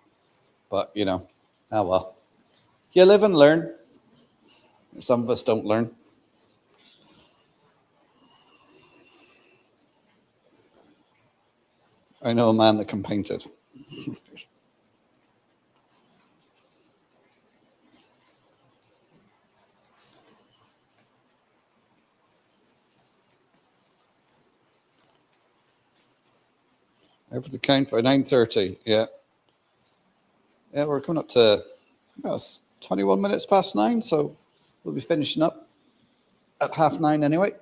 but you know, oh well. You live and learn. Some of us don't learn. I know a man that can paint it. Over the count by 9:30. Yeah. Yeah, we're coming up to it's 21 minutes past 9, so we'll be finishing up at 9:30 anyway.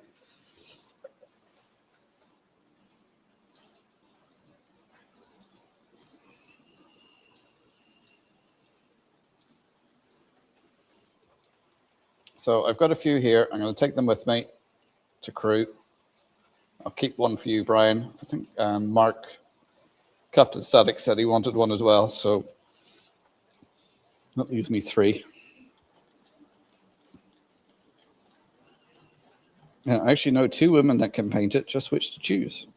So I've got a few here. I'm going to take them with me to crew. I'll keep one for you, Brian. I think Mark, Captain Static, said he wanted one as well. So that leaves me 3. Yeah, I actually know 2 women that can paint it, just which to choose.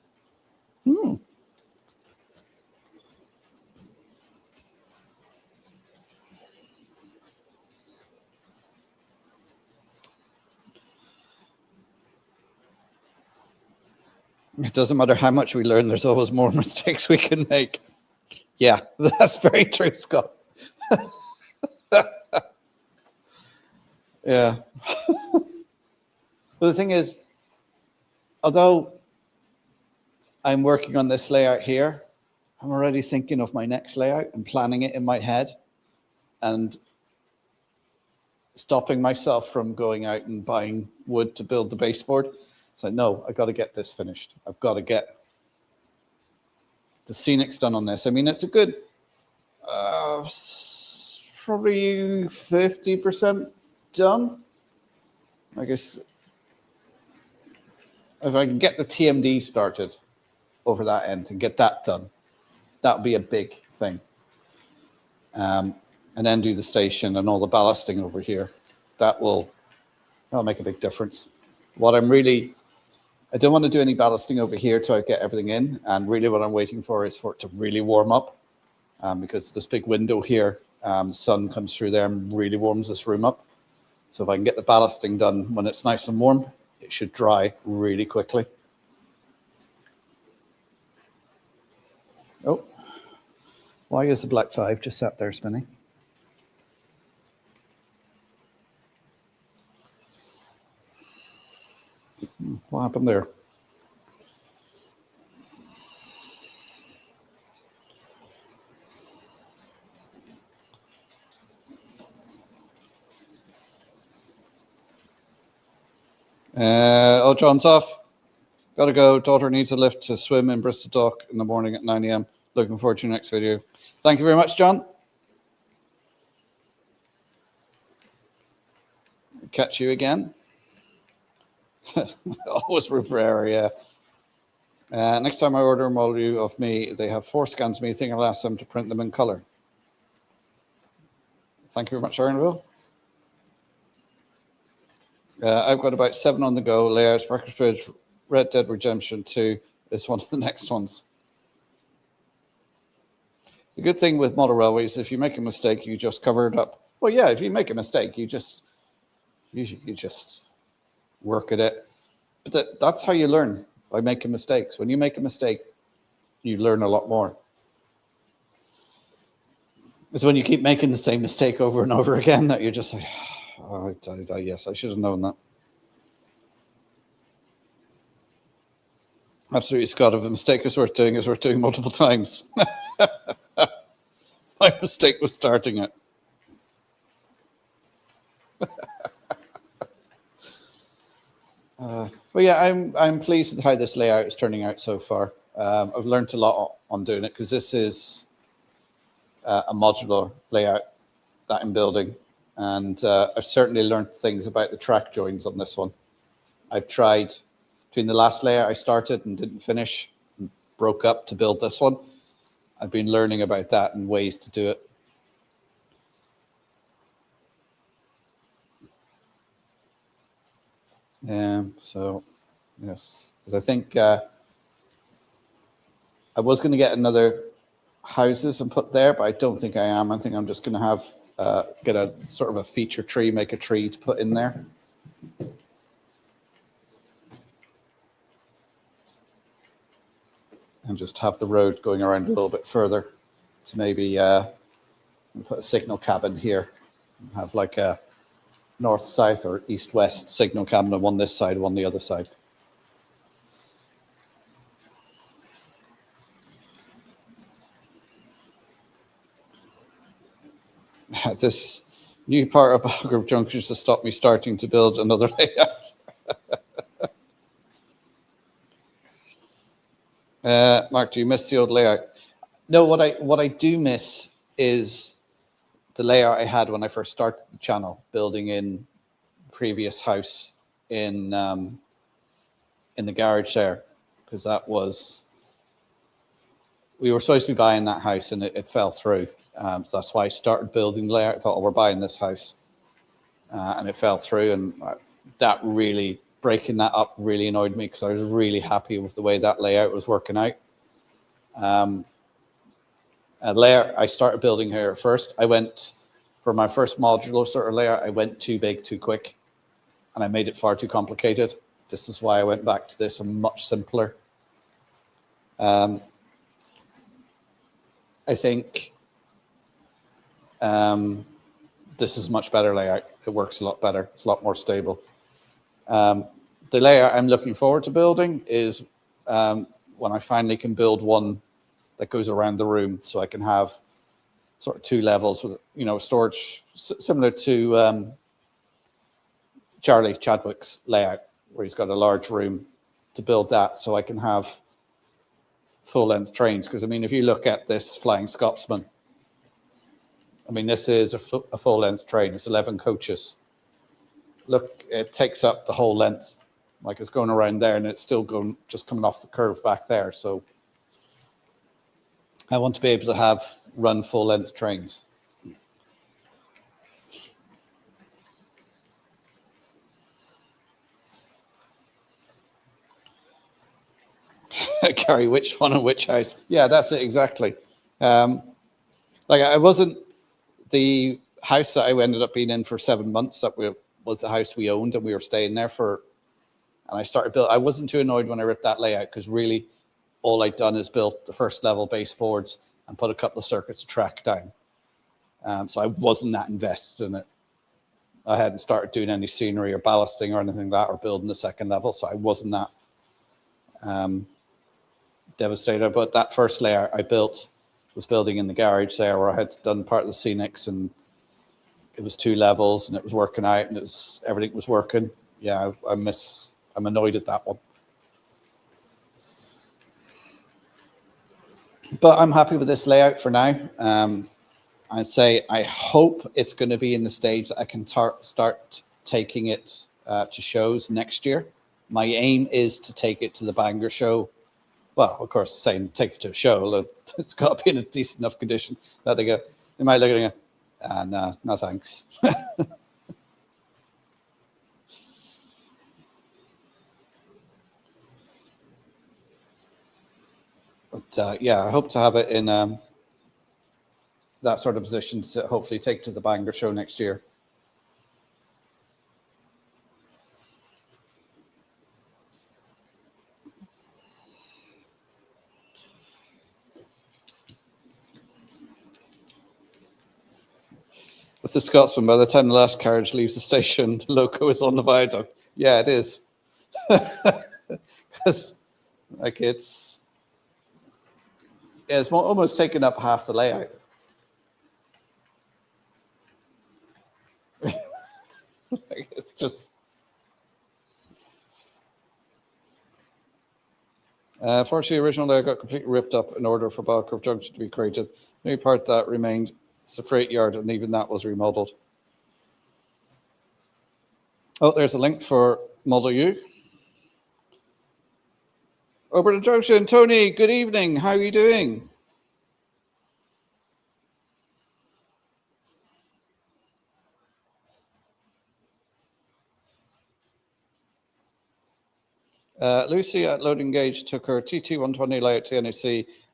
It doesn't matter how much we learn, there's always more mistakes we can make. Yeah, that's very true, Scott. Yeah. Well, the thing is, although I'm working on this layout here, I'm already thinking of my next layout and planning it in my head and stopping myself from going out and buying wood to build the baseboard. It's like, no, I got to get this finished. I've got to get the scenics done on this. I mean, it's a good probably 50% done. I guess if I can get the TMD started over that end and get that done, that'll be a big thing. And then do the station and all the ballasting over here. That'll make a big difference. I don't want to do any ballasting over here till I get everything in. And really what I'm waiting for is for it to really warm up, because this big window here, the sun comes through there and really warms this room up. So if I can get the ballasting done when it's nice and warm, it should dry really quickly. Oh, why is the black 5 just sat there spinning? What happened there? John's off. Gotta go. Daughter needs a lift to swim in Bristol Dock in the morning at 9 a.m. Looking forward to your next video. Thank you very much, John. Catch you again. Always Rivera, yeah. Next time I order a model of me, they have 4 scans of me. I think I'll ask them to print them in color. Thank you very much, Aaronville. I've got about 7 on the go. Layouts, Breakers Bridge, Red Dead Redemption 2 is one of the next ones. The good thing with model railways, if you make a mistake, you just cover it up. Well, yeah, if you make a mistake, you just work at it. But that's how you learn, by making mistakes. When you make a mistake, you learn a lot more. It's when you keep making the same mistake over and over again that you're just like, oh, yes, I should have known that. Absolutely, Scott. If a mistake is worth doing multiple times. My mistake was starting it. Well, yeah, I'm pleased with how this layout is turning out so far. I've learned a lot on doing it because this is a modular layout that I'm building, and I've certainly learned things about the track joins on this one. I've tried between the last layout I started and didn't finish and broke up to build this one. I've been learning about that and ways to do it. So, yes, because I think I was going to get another houses and put there, but I don't think I am. I think I'm just going to have get a sort of a feature tree, make a tree to put in there. And just have the road going around a little bit further to maybe put a signal cabin here. Have like a north-south or east-west signal cabin, one this side, one the other side. This new part of Balgrove Junction to stop me starting to build another layout. Mark, do you miss the old layout? No, what I do miss is the layout I had when I first started the channel, building in previous house in the garage there, because that was, we were supposed to be buying that house and it fell through. So that's why I started building the layout. I thought, oh, we're buying this house, and it fell through, and that really, breaking that up really annoyed me because I was really happy with the way that layout was working out. A layout I started building here first. I went for my first modular sort of layout. I went too big, too quick, and I made it far too complicated. This is why I went back to this, and much simpler. I think this is much better layout. It works a lot better. It's a lot more stable. The layout I'm looking forward to building is when I finally can build one that goes around the room, so I can have sort of 2 levels with, storage similar to Charlie Chadwick's layout, where he's got a large room, to build that so I can have full-length trains. Because, I mean, if you look at this Flying Scotsman, I mean, this is a full-length train. It's 11 coaches. Look, it takes up the whole length. Like, it's going around there, and it's still going, just coming off the curve back there. So I want to be able to run full-length trains. Gary, which one and which house? Yeah, that's it, exactly. Like, I wasn't, the house that I ended up being in for 7 months, was the house we owned, and we were staying there and I started building. I wasn't too annoyed when I ripped that layout, because really all I'd done is built the first level baseboards and put a couple of circuits of track down. So I wasn't that invested in it. I hadn't started doing any scenery or ballasting or anything like that, or building the second level. So I wasn't that devastated. But that first layout I built was building in the garage there, where I had done part of the scenics, and it was 2 levels, and it was working out, and everything was working. Yeah, I'm annoyed at that one. But I'm happy with this layout for now. I'd say I hope it's going to be in the stage that I can start taking it to shows next year. My aim is to take it to the Bangor show. Well, of course, saying take it to a show, it's got to be in a decent enough condition that they might look at it and go, no thanks. But yeah, I hope to have it in that sort of position to hopefully take to the Bangor show next year. With the Scotsman, by the time the last carriage leaves the station, the loco is on the viaduct. Yeah, it is. Because like it's almost taken up half the layout. It's just fortunately, the original layout got completely ripped up in order for Balcroft Junction to be created. The only part that remained is the freight yard, and even that was remodeled. Oh, there's a link for Model U. Oberlin Junction, Tony, good evening. How are you doing? Lucy at Loading Gauge took her TT120 layout to the NAC,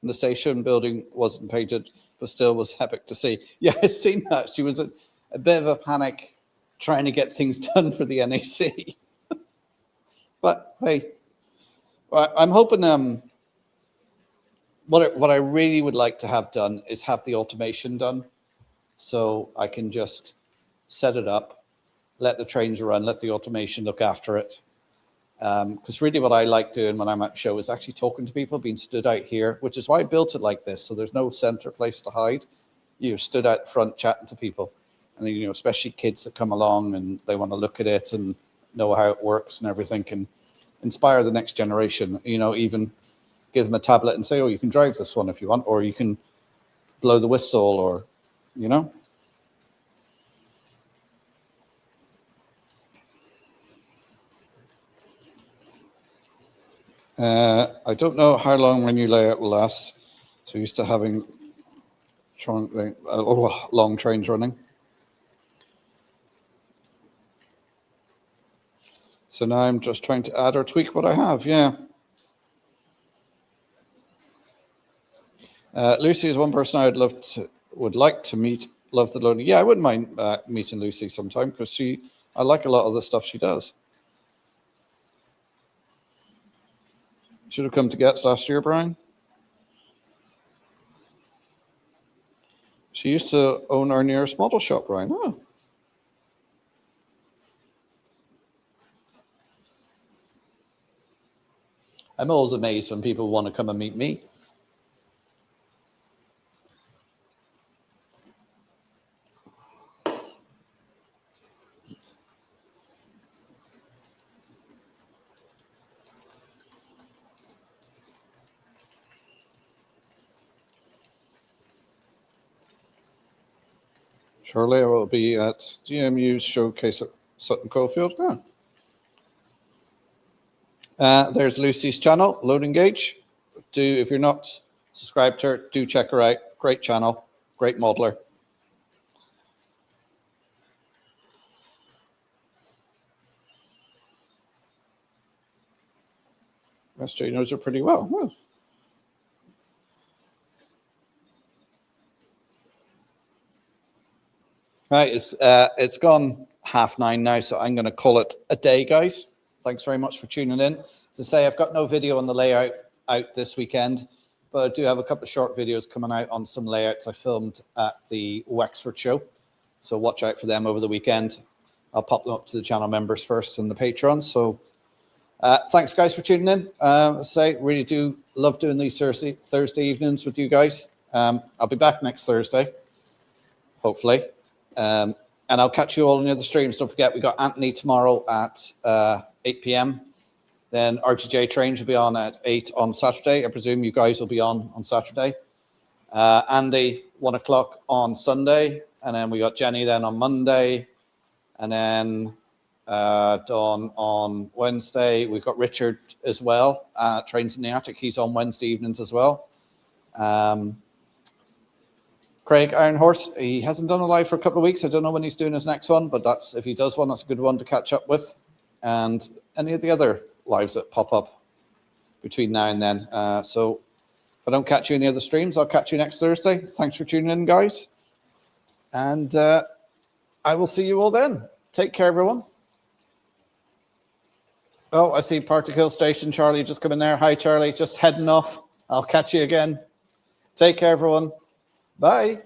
and the station building wasn't painted, but still was epic to see. Yeah, I've seen that. She was a bit of a panic trying to get things done for the NAC. But hey, I'm hoping what I really would like to have done is have the automation done, so I can just set it up, let the trains run, let the automation look after it. Because really what I like doing when I'm at show is actually talking to people, being stood out here, which is why I built it like this. So there's no center place to hide. You're stood out front chatting to people. And, especially kids that come along and they want to look at it and know how it works and everything, can inspire the next generation, even give them a tablet and say, oh, you can drive this one if you want, or you can blow the whistle, or, I don't know how long my new layout will last. So used to having long trains running. So now I'm just trying to add or tweak what I have. Yeah. Lucy is one person I would like to meet. Love the loading. Yeah, I wouldn't mind meeting Lucy sometime, because I like a lot of the stuff she does. Should have come to Getz last year, Brian. She used to own our nearest model shop, Brian. Oh, I'm always amazed when people want to come and meet me. Surely I will be at GMU's showcase at Sutton Coldfield. There's Lucy's channel, Loading Gauge. If you're not subscribed to her, do check her out. Great channel, great modeler. SJ knows her pretty well. Right, it's gone 9:30 now, so I'm going to call it a day, guys. Thanks very much for tuning in. As I say, I've got no video on the layout out this weekend, but I do have a couple of short videos coming out on some layouts I filmed at the Wexford show. So watch out for them over the weekend. I'll pop them up to the channel members first and the Patreon. So thanks, guys, for tuning in. As I say, really do love doing these Thursday evenings with you guys. I'll be back next Thursday, hopefully. And I'll catch you all in the other streams. Don't forget, we got Anthony tomorrow at 8 p.m. Then RTJ Trains will be on at 8 on Saturday. I presume you guys will be on Saturday. Andy, 1 o'clock on Sunday. And then we got Jenny then on Monday. And then Dawn on Wednesday. We've got Richard as well. Trains in the Attic. He's on Wednesday evenings as well. Craig Iron Horse, he hasn't done a live for a couple of weeks. I don't know when he's doing his next one, but that's, if he does one, that's a good one to catch up with. And any of the other lives that pop up between now and then. So if I don't catch you in the other streams, I'll catch you next Thursday. Thanks for tuning in, guys. And I will see you all then. Take care, everyone. Oh, I see Partick Hill Station. Charlie just come in there. Hi, Charlie. Just heading off. I'll catch you again. Take care, everyone. Bye.